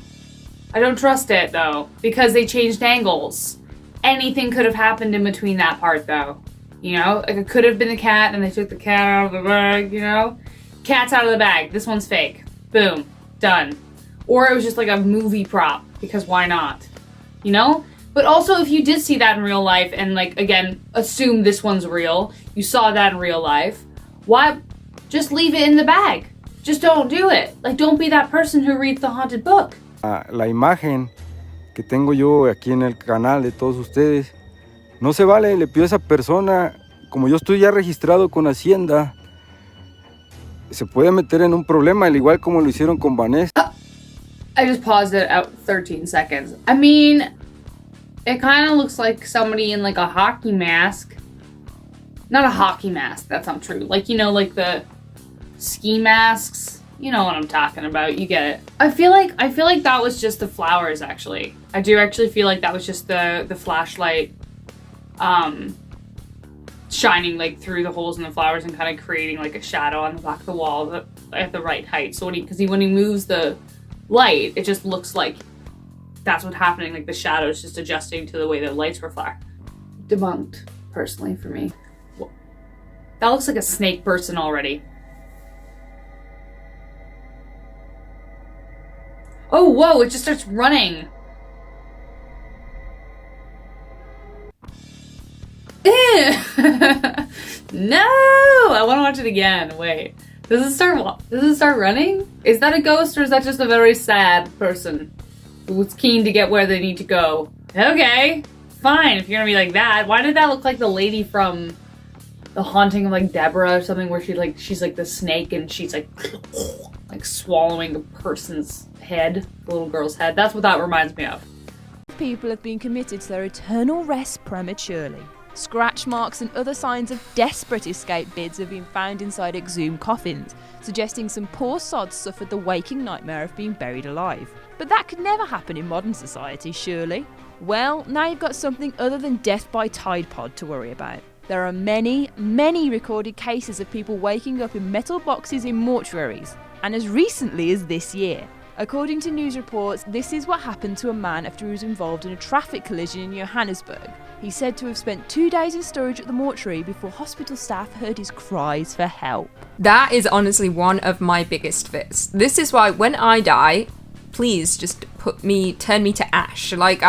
I don't trust it, though, because they changed angles. Anything could have happened in between that part, though. You know? Like, it could have been the cat, and they took the cat out of the bag, you know? Cat's out of the bag. This one's fake. Boom. Done. Or it was just like a movie prop, because why not? You know? But also, if you did see that in real life, and, like, again, assume this one's real, you saw that in real life, why? Just leave it in the bag. Just don't do it. Like, don't be that person who reads the haunted book. La imagen que tengo yo aquí en el canal de todos ustedes, no se vale, le pido a esa persona, como yo estoy ya registrado con Hacienda, se puede meter en un problema, al igual como lo hicieron con Vanessa. I just paused it at 13 seconds. I mean, it kind of looks like somebody in, like, a hockey mask. Not a hockey mask, that's not true. Like, you know, like the ski masks. You know what I'm talking about. You get it. I feel like that was just the flowers, actually. I do actually feel like that was just the flashlight shining like through the holes in the flowers and kind of creating like a shadow on the back of the wall at the right height. So when he moves the light, it just looks like that's what's happening. Like the shadow is just adjusting to the way the lights reflect. Debunked, personally, for me. That looks like a snake person already. Oh, whoa, it just starts running. No, I want to watch it again. Wait, does it start running? Is that a ghost, or is that just a very sad person who's keen to get where they need to go? Okay, fine, if you're gonna be like that. Why did that look like the lady from The Haunting of like Deborah or something, where she's like the snake and she's like swallowing a person's head, the little girl's head? That's what that reminds me of. People have been committed to their eternal rest prematurely. Scratch marks and other signs of desperate escape bids have been found inside exhumed coffins, suggesting some poor sods suffered the waking nightmare of being buried alive. But that could never happen in modern society, surely? Well, now you've got something other than death by Tide Pod to worry about. There are many, many recorded cases of people waking up in metal boxes in mortuaries, and as recently as this year. According to news reports, this is what happened to a man after he was involved in a traffic collision in Johannesburg. He's said to have spent 2 days in storage at the mortuary before hospital staff heard his cries for help. That is honestly one of my biggest fears. This is why when I die, please just turn me to ash. Like,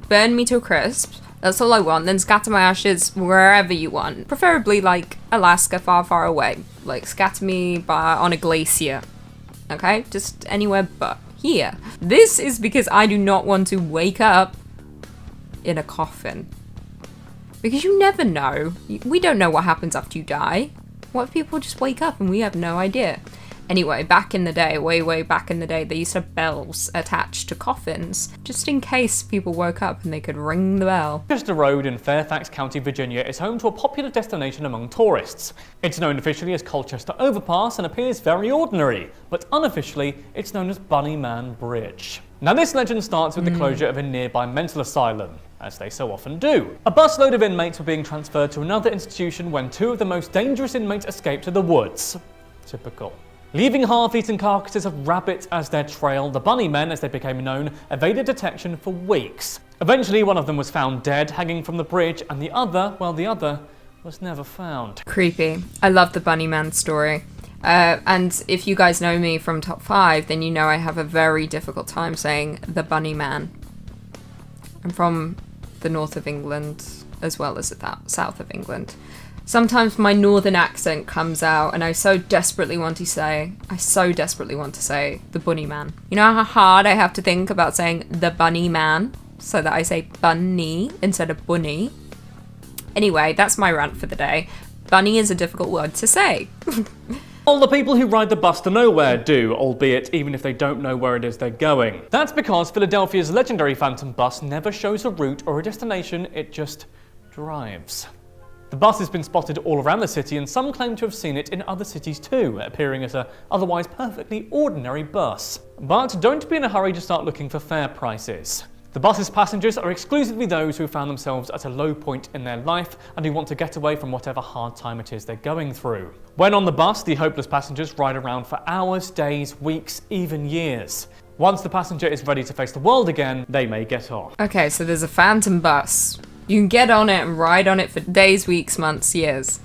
burn me to a crisp. That's all I want. Then scatter my ashes wherever you want. Preferably like Alaska, far, far away. Like scatter me on a glacier. Okay? Just anywhere but here. This is because I do not want to wake up in a coffin. Because you never know. We don't know what happens after you die. What if people just wake up and we have no idea? Anyway, back in the day, way back in the day, they used to have bells attached to coffins, just in case people woke up and they could ring the bell. Chester Road in Fairfax County, Virginia is home to a popular destination among tourists. It's known officially as Colchester Overpass and appears very ordinary, but unofficially it's known as Bunny Man Bridge. Now this legend starts with the closure of a nearby mental asylum, as they so often do. A busload of inmates were being transferred to another institution when 2 of the most dangerous inmates escaped to the woods. Typical. Leaving half-eaten carcasses of rabbits as their trail, the bunny men, as they became known, evaded detection for weeks. Eventually, one of them was found dead, hanging from the bridge, and the other was never found. Creepy. I love the bunny man story. And if you guys know me from Top 5, then you know I have a very difficult time saying the bunny man. I'm from the north of England, as well as the south of England. Sometimes my northern accent comes out and I so desperately want to say the bunny man. You know how hard I have to think about saying the bunny man so that I say bunny instead of bunny? Anyway, that's my rant for the day. Bunny is a difficult word to say. All the people who ride the bus to nowhere do, albeit even if they don't know where it is they're going. That's because Philadelphia's legendary Phantom bus never shows a route or a destination, it just drives. The bus has been spotted all around the city, and some claim to have seen it in other cities too, appearing as a otherwise perfectly ordinary bus. But don't be in a hurry to start looking for fare prices. The bus's passengers are exclusively those who found themselves at a low point in their life and who want to get away from whatever hard time it is they're going through. When on the bus, the hopeless passengers ride around for hours, days, weeks, even years. Once the passenger is ready to face the world again, they may get off. Okay, so there's a Phantom bus. You can get on it and ride on it for days, weeks, months, years.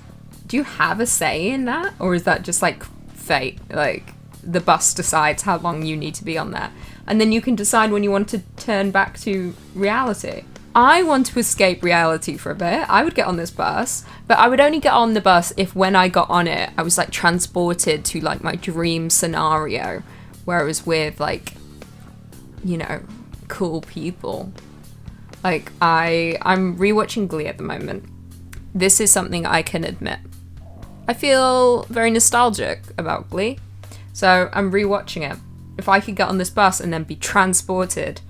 Do you have a say in that? Or is that just like fate? Like the bus decides how long you need to be on there. And then you can decide when you want to turn back to reality. I want to escape reality for a bit. I would get on this bus, but I would only get on the bus if when I got on it, I was like transported to like my dream scenario where I was with like, you know, cool people. Like I'm rewatching Glee at the moment. This is something I can admit. I feel very nostalgic about Glee, so I'm rewatching it. If I could get on this bus and then be transported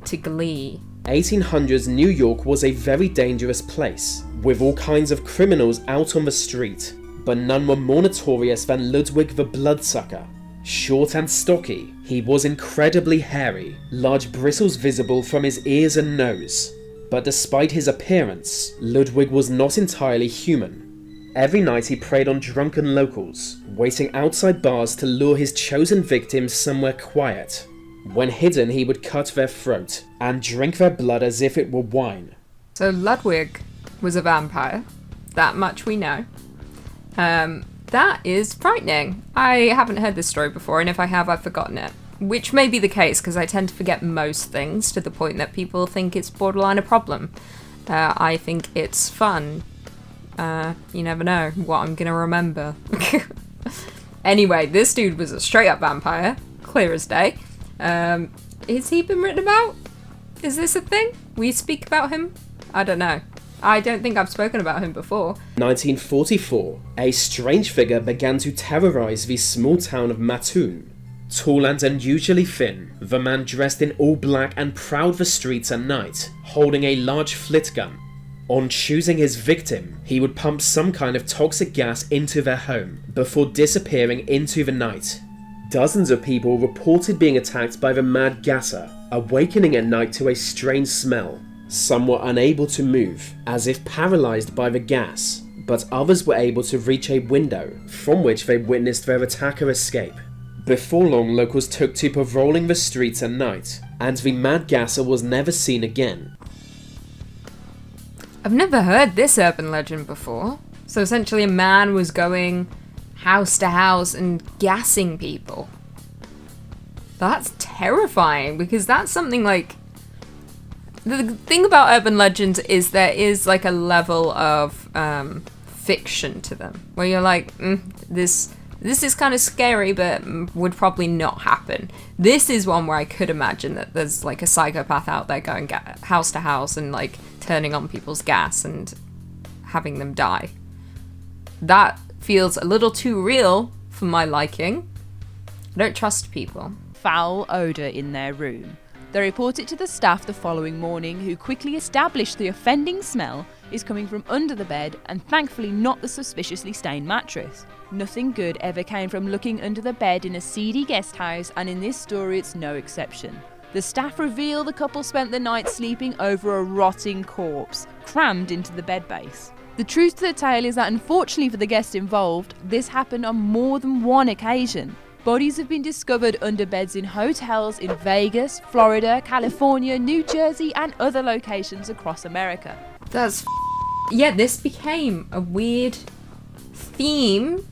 to Glee. 1800s New York was a very dangerous place, with all kinds of criminals out on the street, but none were more notorious than Ludwig the Bloodsucker. Short and stocky, he was incredibly hairy, large bristles visible from his ears and nose. But despite his appearance, Ludwig was not entirely human. Every night he preyed on drunken locals, waiting outside bars to lure his chosen victims somewhere quiet. When hidden, he would cut their throat and drink their blood as if it were wine. So Ludwig was a vampire. That much we know. That is frightening. I haven't heard this story before, and if I have, I've forgotten it. Which may be the case, because I tend to forget most things to the point that people think it's borderline a problem. I think it's fun. You never know what I'm gonna remember. Anyway, this dude was a straight up vampire, clear as day. Has he been written about? Is this a thing? We speak about him? I don't know. I don't think I've spoken about him before. 1944, a strange figure began to terrorize the small town of Mattoon. Tall and unusually thin, the man dressed in all black and prowled the streets at night, holding a large flit gun. On choosing his victim, he would pump some kind of toxic gas into their home, before disappearing into the night. Dozens of people reported being attacked by the Mad Gasser, awakening at night to a strange smell. Some were unable to move, as if paralysed by the gas, but others were able to reach a window, from which they witnessed their attacker escape. Before long, locals took to patrolling the streets at night, and the Mad Gasser was never seen again. I've never heard this urban legend before. So essentially a man was going house to house and gassing people. That's terrifying, because that's something like... The thing about urban legends is there is like a level of fiction to them, where you're like, this is kind of scary, but would probably not happen. This is one where I could imagine that there's like a psychopath out there going house to house and like turning on people's gas and having them die. That feels a little too real for my liking. I don't trust people. Foul odour in their room. They report it to the staff the following morning, who quickly establish the offending smell is coming from under the bed and thankfully not the suspiciously stained mattress. Nothing good ever came from looking under the bed in a seedy guest house, and in this story it's no exception. The staff reveal the couple spent the night sleeping over a rotting corpse, crammed into the bed base. The truth to the tale is that unfortunately for the guests involved, this happened on more than one occasion. Bodies have been discovered under beds in hotels in Vegas, Florida, California, New Jersey, and other locations across America. That's yeah, this became a weird theme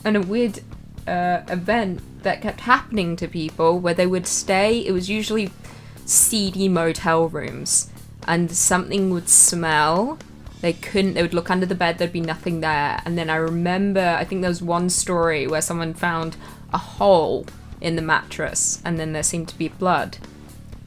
and a weird event that kept happening to people, where they would stay. It was usually seedy motel rooms, and something would smell. They would look under the bed, there'd be nothing there. And then I remember, I think there was one story where someone found a hole in the mattress, and then there seemed to be blood.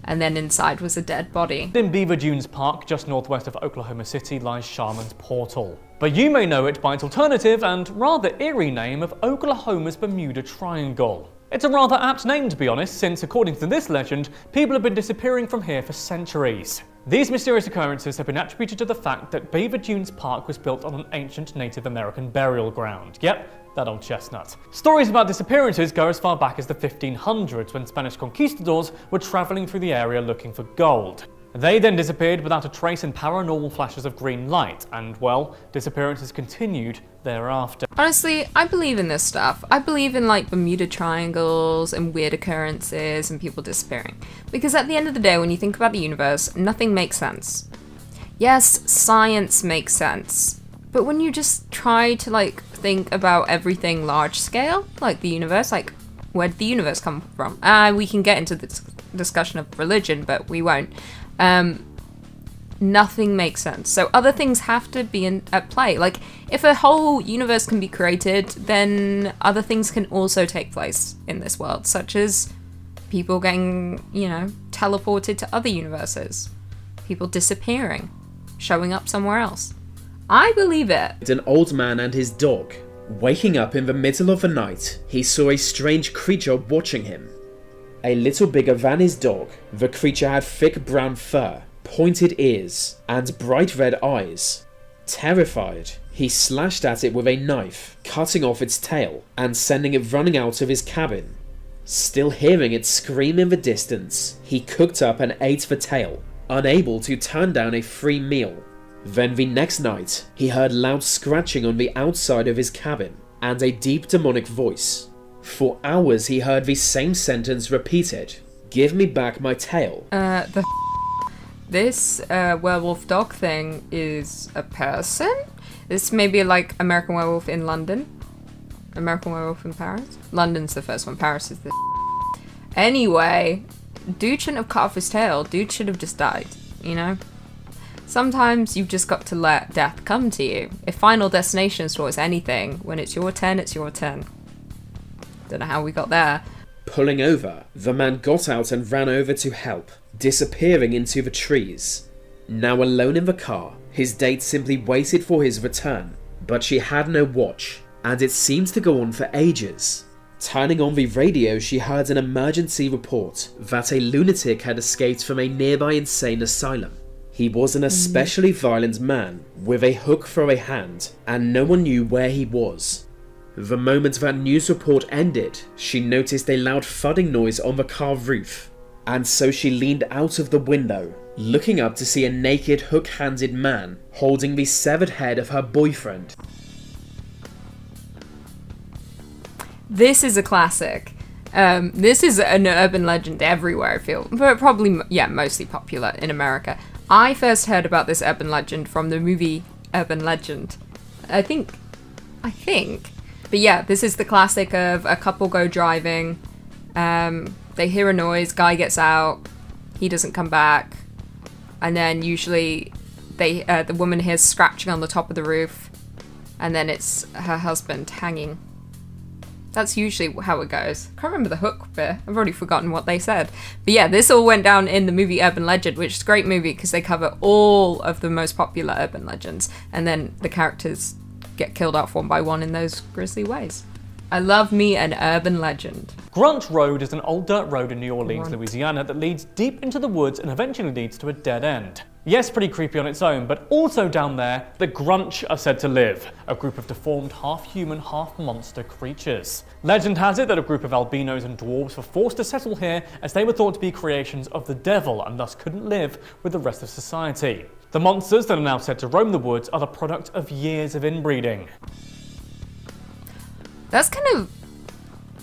And then inside was a dead body. In Beaver Dunes Park, just northwest of Oklahoma City, lies Shaman's Portal. But you may know it by its alternative and rather eerie name of Oklahoma's Bermuda Triangle. It's a rather apt name, to be honest, since according to this legend, people have been disappearing from here for centuries. These mysterious occurrences have been attributed to the fact that Beaver Dunes Park was built on an ancient Native American burial ground. Yep, that old chestnut. Stories about disappearances go as far back as the 1500s, when Spanish conquistadors were travelling through the area looking for gold. They then disappeared without a trace in paranormal flashes of green light, and well, disappearances continued thereafter. Honestly, I believe in this stuff. I believe in like Bermuda Triangles and weird occurrences and people disappearing. Because at the end of the day, when you think about the universe, nothing makes sense. Yes, science makes sense. But when you just try to like think about everything large scale, like the universe, like where did the universe come from? We can get into the discussion of religion, but we won't. Nothing makes sense. So other things have to be at play. Like, if a whole universe can be created, then other things can also take place in this world, such as people getting, teleported to other universes, people disappearing, showing up somewhere else. I believe it. An old man and his dog. Waking up in the middle of the night, he saw a strange creature watching him. A little bigger than his dog, the creature had thick brown fur, pointed ears, and bright red eyes. Terrified, he slashed at it with a knife, cutting off its tail and sending it running out of his cabin. Still hearing it scream in the distance, he cooked up and ate the tail. unable to turn down a free meal. Then the next night, he heard loud scratching on the outside of his cabin and a deep demonic voice. For hours he heard the same sentence repeated. Give me back my tail. This werewolf dog thing is a person? This may be like American Werewolf in London. American Werewolf in Paris? London's the first one, Paris is the Anyway, dude shouldn't have cut off his tail. Dude should have just died, you know? Sometimes you've just got to let death come to you. If Final Destination was anything, when it's your turn, it's your turn. Don't know how we got there. Pulling over, the man got out and ran over to help, disappearing into the trees. Now alone in the car, his date simply waited for his return, but she had no watch, and it seemed to go on for ages. Turning on the radio, she heard an emergency report that a lunatic had escaped from a nearby insane asylum. He was an especially violent man, with a hook for a hand, and no one knew where he was. The moment that news report ended, she noticed a loud thudding noise on the car roof, and so she leaned out of the window, looking up to see a naked, hook-handed man holding the severed head of her boyfriend. This is a classic. This is an urban legend everywhere, I feel, but probably, mostly popular in America. I first heard about this urban legend from the movie Urban Legend. I think. But yeah, this is the classic of a couple go driving, they hear a noise, guy gets out, he doesn't come back, and then usually the woman hears scratching on the top of the roof, and then it's her husband hanging. That's usually how it goes. Can't remember the hook bit. I've already forgotten what they said. But yeah, this all went down in the movie Urban Legend, which is a great movie because they cover all of the most popular urban legends, and then the characters get killed off one by one in those grisly ways. I love me an urban legend. Grunch Road is an old dirt road in New Orleans, Louisiana that leads deep into the woods and eventually leads to a dead end. Yes, pretty creepy on its own, but also down there, the Grunch are said to live, a group of deformed half-human, half-monster creatures. Legend has it that a group of albinos and dwarves were forced to settle here as they were thought to be creations of the devil and thus couldn't live with the rest of society. The monsters that are now said to roam the woods are the product of years of inbreeding. That's kind of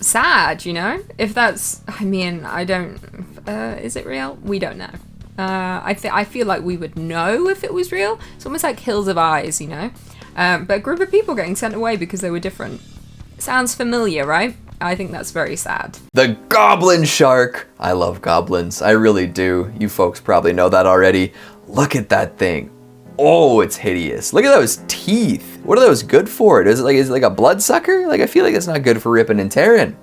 sad, you know? If that's, is it real? We don't know. I feel like we would know if it was real. It's almost like Hills of Eyes, you know? But a group of people getting sent away because they were different. Sounds familiar, right? I think that's very sad. The Goblin Shark! I love goblins, I really do. You folks probably know that already. Look at that thing. Oh, it's hideous. Look at those teeth. What are those good for? Is it like a bloodsucker? Like, I feel like it's not good for ripping and tearing.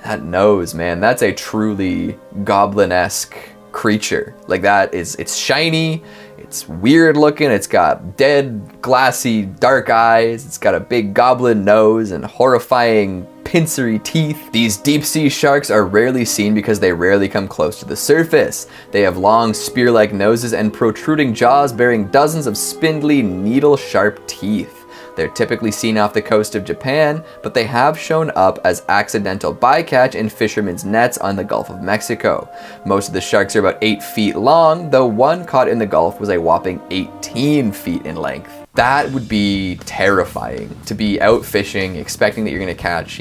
That nose, man, that's a truly goblin-esque creature. Like that it's shiny, it's weird looking, it's got dead, glassy, dark eyes, it's got a big goblin nose and horrifying pincery teeth. These deep sea sharks are rarely seen because they rarely come close to the surface. They have long spear-like noses and protruding jaws bearing dozens of spindly, needle-sharp teeth. They're typically seen off the coast of Japan, but they have shown up as accidental bycatch in fishermen's nets on the Gulf of Mexico. Most of the sharks are about 8 feet long, though one caught in the Gulf was a whopping 18 feet in length. That would be terrifying, to be out fishing, expecting that you're gonna catch,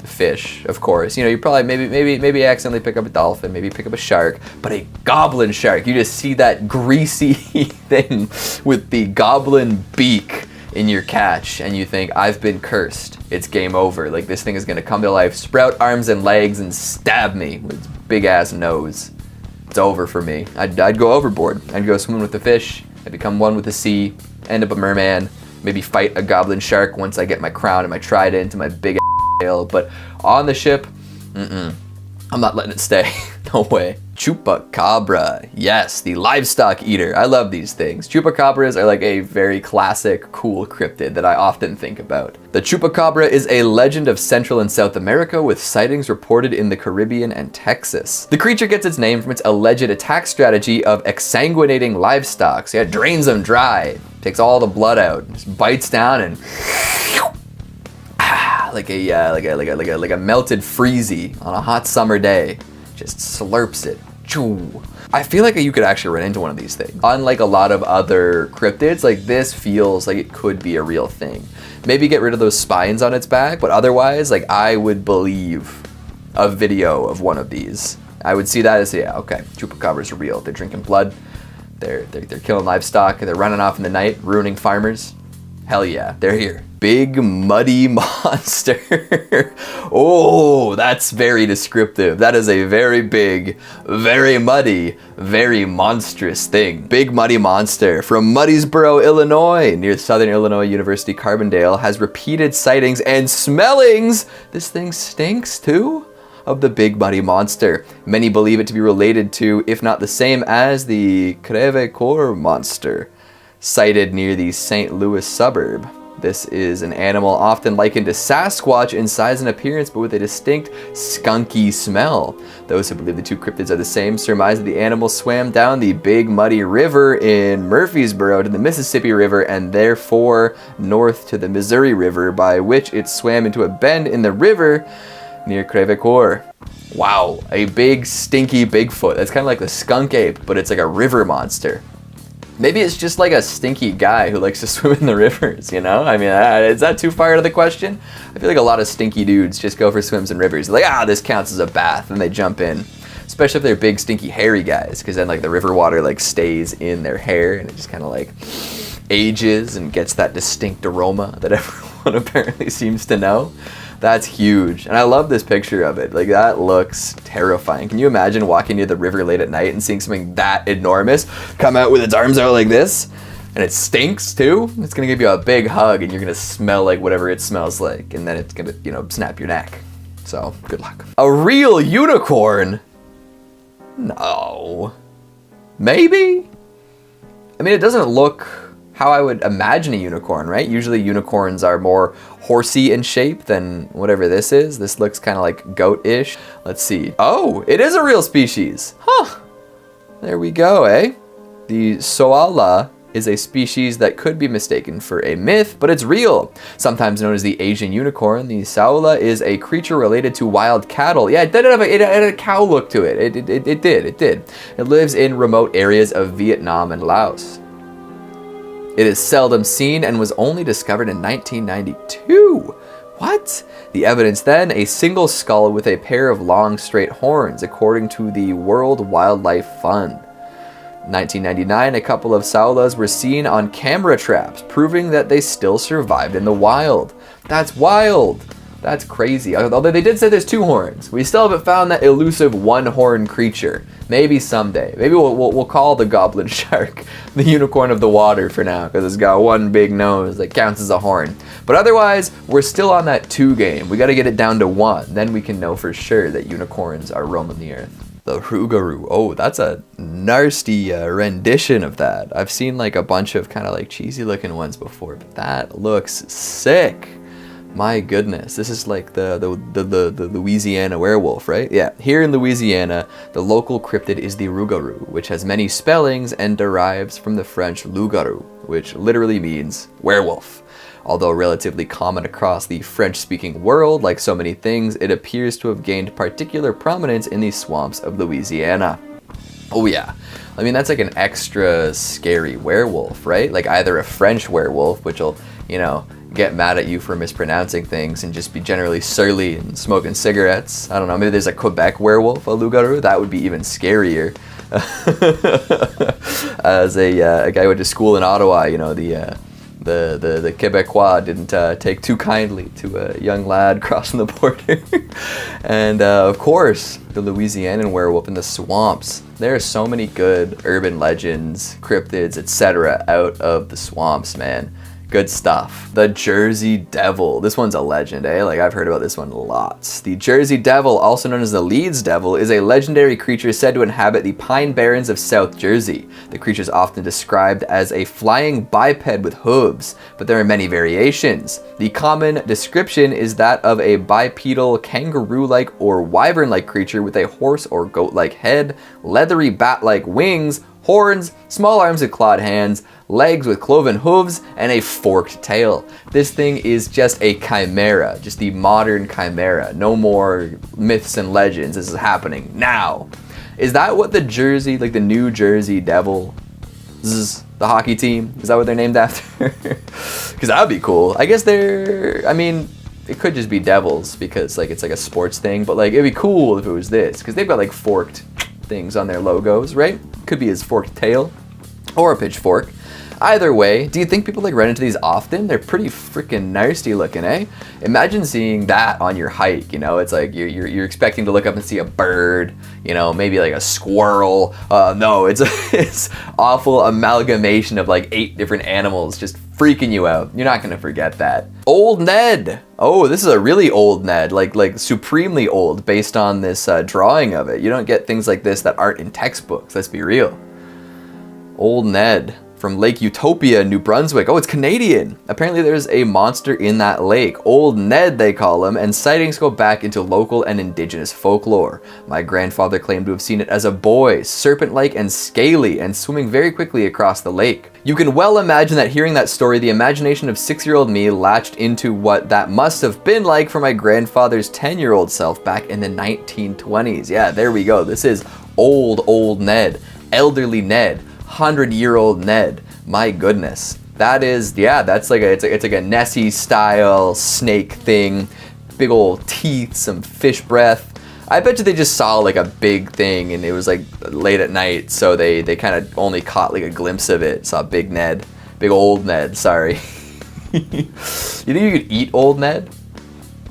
fish, of course. You probably maybe accidentally pick up a dolphin, maybe pick up a shark, but a goblin shark, you just see that greasy thing with the goblin beak in your catch and you think, I've been cursed. It's game over. Like, this thing is gonna come to life, sprout arms and legs and stab me with its big ass nose. It's over for me. I'd go overboard. I'd go swim with the fish. I'd become one with the sea, end up a merman, maybe fight a goblin shark once I get my crown and my trident and my big ass tail. But on the ship, I'm not letting it stay. No way. Chupacabra. Yes, the livestock eater. I love these things. Chupacabras are like a very classic, cool cryptid that I often think about. The Chupacabra is a legend of Central and South America with sightings reported in the Caribbean and Texas. The creature gets its name from its alleged attack strategy of exsanguinating livestock. So it drains them dry, takes all the blood out, just bites down and like a melted freezy on a hot summer day. Just slurps it, I feel like you could actually run into one of these things. Unlike a lot of other cryptids, like this feels like it could be a real thing. Maybe get rid of those spines on its back, but otherwise, like I would believe a video of one of these. I would see that as, yeah, okay, chupacabras are real. They're drinking blood, they're killing livestock, they're running off in the night, ruining farmers. Hell yeah, they're here. Big muddy monster. Oh, that's very descriptive. That is a very big, very muddy, very monstrous thing. Big muddy monster from Muddiesboro, Illinois, near Southern Illinois University Carbondale, has repeated sightings and smellings. This thing stinks too, of the big muddy monster. Many believe it to be related to, if not the same as, the Crevecoeur monster, sighted near the St. Louis suburb. This is an animal often likened to Sasquatch in size and appearance, but with a distinct skunky smell. Those who believe the two cryptids are the same surmise that the animal swam down the Big Muddy River in Murfreesboro to the Mississippi River and therefore north to the Missouri River, by which it swam into a bend in the river near Crevecoeur. Wow, a big stinky Bigfoot. That's kind of like the skunk ape, but it's like a river monster. Maybe it's just like a stinky guy who likes to swim in the rivers, you know? I mean, is that too far out of the question? I feel like a lot of stinky dudes just go for swims in rivers. They're like, this counts as a bath, and they jump in. Especially if they're big, stinky, hairy guys, because then like the river water like stays in their hair, and it just kind of like ages and gets that distinct aroma that everyone apparently seems to know. That's huge. And I love this picture of it. Like, that looks terrifying. Can you imagine walking near the river late at night and seeing something that enormous come out with its arms out like this? And it stinks too? It's gonna give you a big hug and you're gonna smell like whatever it smells like. And then it's gonna, snap your neck. So, good luck. A real unicorn? No. Maybe? I mean, it doesn't look how I would imagine a unicorn, right? Usually unicorns are more horsey in shape than whatever this is. This looks kind of like goat-ish. Let's see. Oh, it is a real species. Huh. There we go, eh? The Saola is a species that could be mistaken for a myth, but it's real. Sometimes known as the Asian unicorn, the Saola is a creature related to wild cattle. Yeah, it did have it had a cow look to it. It did. It lives in remote areas of Vietnam and Laos. It is seldom seen and was only discovered in 1992. What? The evidence then, a single skull with a pair of long straight horns, according to the World Wildlife Fund. 1999, a couple of Saolas were seen on camera traps, proving that they still survived in the wild. That's wild. That's crazy. Although they did say there's two horns. We still haven't found that elusive one-horn creature. Maybe someday. Maybe we'll call the goblin shark the unicorn of the water for now, because it's got one big nose that counts as a horn. But otherwise, we're still on that 2 game. We got to get it down to 1. Then we can know for sure that unicorns are roaming the earth. The Rougarou. Oh, that's a nasty rendition of that. I've seen like a bunch of kind of like cheesy looking ones before, but that looks sick. My goodness, this is like the Louisiana werewolf, right? Yeah, here in Louisiana, the local cryptid is the Rougarou, which has many spellings and derives from the French loup-garou, which literally means werewolf. Although relatively common across the French-speaking world, like so many things, it appears to have gained particular prominence in the swamps of Louisiana. Oh yeah, I mean, that's like an extra scary werewolf, right? Like either a French werewolf, which will, get mad at you for mispronouncing things and just be generally surly and smoking cigarettes. I don't know, maybe there's a Quebec werewolf, a loup-garou. That would be even scarier. As a guy who went to school in Ottawa, the Quebecois didn't take too kindly to a young lad crossing the border. And of course, the Louisianan werewolf in the swamps. There are so many good urban legends, cryptids, etc. out of the swamps, man. Good stuff. The Jersey Devil. This one's a legend, eh? Like, I've heard about this one lots. The Jersey Devil, also known as the Leeds Devil, is a legendary creature said to inhabit the Pine Barrens of South Jersey. The creature is often described as a flying biped with hooves, but there are many variations. The common description is that of a bipedal, kangaroo-like or wyvern-like creature with a horse or goat-like head, leathery bat-like wings, horns, small arms with clawed hands, legs with cloven hooves, and a forked tail. This thing is just a chimera, just the modern chimera. No more myths and legends. This is happening now. Is that what the Jersey, like the New Jersey Devils, the hockey team, is that what they're named after? Because that would be cool. I guess I mean, it could just be Devils because like it's like a sports thing, but like it'd be cool if it was this because they've got like forked things on their logos, right? Could be his forked tail or a pitchfork. Either way, do you think people like run into these often? They're pretty freaking nasty looking, eh? Imagine seeing that on your hike, you know? It's like you're expecting to look up and see a bird, you know, maybe like a squirrel. No, it's awful amalgamation of like 8 different animals just freaking you out. You're not gonna forget that. Old Ned. Oh, this is a really old Ned, like supremely old based on this drawing of it. You don't get things like this that aren't in textbooks, let's be real. Old Ned. From Lake Utopia, New Brunswick. Oh, it's Canadian. Apparently there's a monster in that lake. Old Ned, they call him, and sightings go back into local and indigenous folklore. My grandfather claimed to have seen it as a boy, serpent-like and scaly, and swimming very quickly across the lake. You can well imagine that hearing that story, the imagination of 6-year-old me latched into what that must have been like for my grandfather's 10-year-old self back in the 1920s. Yeah, there we go. This is old Ned, elderly Ned. 100-year-old Ned. My goodness. That is, yeah, that's like it's like a Nessie style snake thing. Big old teeth, some fish breath. I bet you they just saw like a big thing and it was like late at night, so they kind of only caught like a glimpse of it. Saw big Ned. Big old Ned, sorry. You think you could eat old Ned?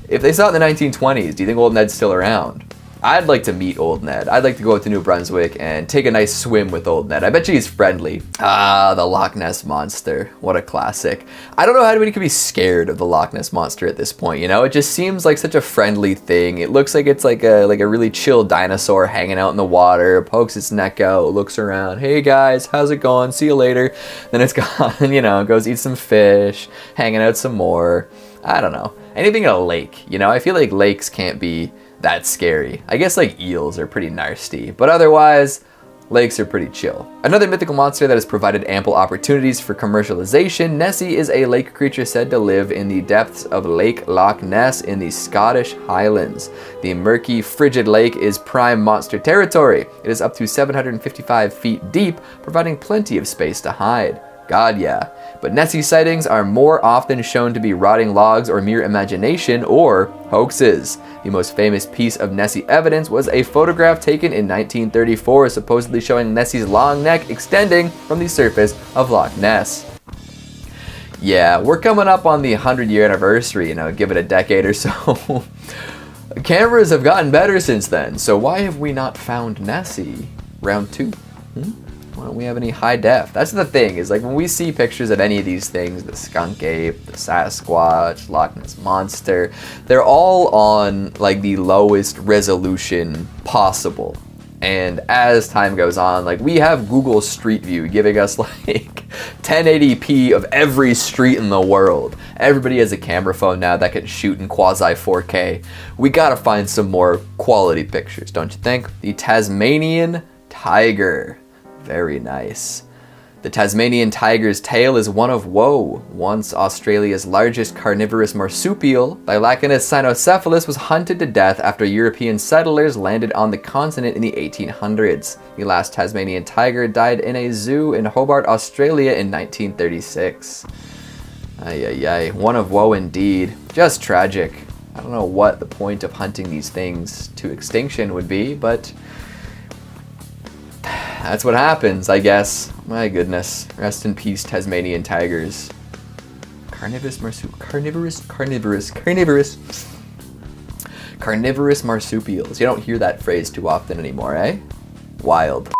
If they saw it in the 1920s, do you think old Ned's still around? I'd like to meet old Ned. I'd like to go out to New Brunswick and take a nice swim with old Ned. I bet you he's friendly. Ah, the Loch Ness Monster. What a classic. I don't know how anybody could be scared of the Loch Ness Monster at this point, you know? It just seems like such a friendly thing. It looks like it's like a really chill dinosaur hanging out in the water, pokes its neck out, looks around. Hey guys, how's it going? See you later. Then it's gone, you know, goes eat some fish, hanging out some more. I don't know. Anything in a lake, you know? I feel like lakes can't be that's scary. I guess like eels are pretty nasty, but otherwise, lakes are pretty chill. Another mythical monster that has provided ample opportunities for commercialization, Nessie is a lake creature said to live in the depths of Lake Loch Ness in the Scottish Highlands. The murky, frigid lake is prime monster territory. It is up to 755 feet deep, providing plenty of space to hide. God, yeah. But Nessie sightings are more often shown to be rotting logs or mere imagination or hoaxes. The most famous piece of Nessie evidence was a photograph taken in 1934 supposedly showing Nessie's long neck extending from the surface of Loch Ness. Yeah, we're coming up on the 100-year anniversary, you know, give it a decade or so. Cameras have gotten better since then, so why have we not found Nessie? Round 2? Why don't we have any high def? That's the thing, is like when we see pictures of any of these things, the skunk ape, the Sasquatch, Loch Ness Monster, they're all on like the lowest resolution possible. And as time goes on, like we have Google Street View giving us like 1080p of every street in the world. Everybody has a camera phone now that can shoot in quasi 4K. We gotta find some more quality pictures, don't you think? The Tasmanian tiger. Very nice. The Tasmanian tiger's tail is one of woe. Once Australia's largest carnivorous marsupial, Dilachinus cynocephalus was hunted to death after European settlers landed on the continent in the 1800s. The last Tasmanian tiger died in a zoo in Hobart, Australia in 1936. Ay, ay, ay. One of woe indeed. Just tragic. I don't know what the point of hunting these things to extinction would be, but that's what happens, I guess. My goodness. Rest in peace, Tasmanian tigers. Carnivorous marsupials. You don't hear that phrase too often anymore, eh? Wild.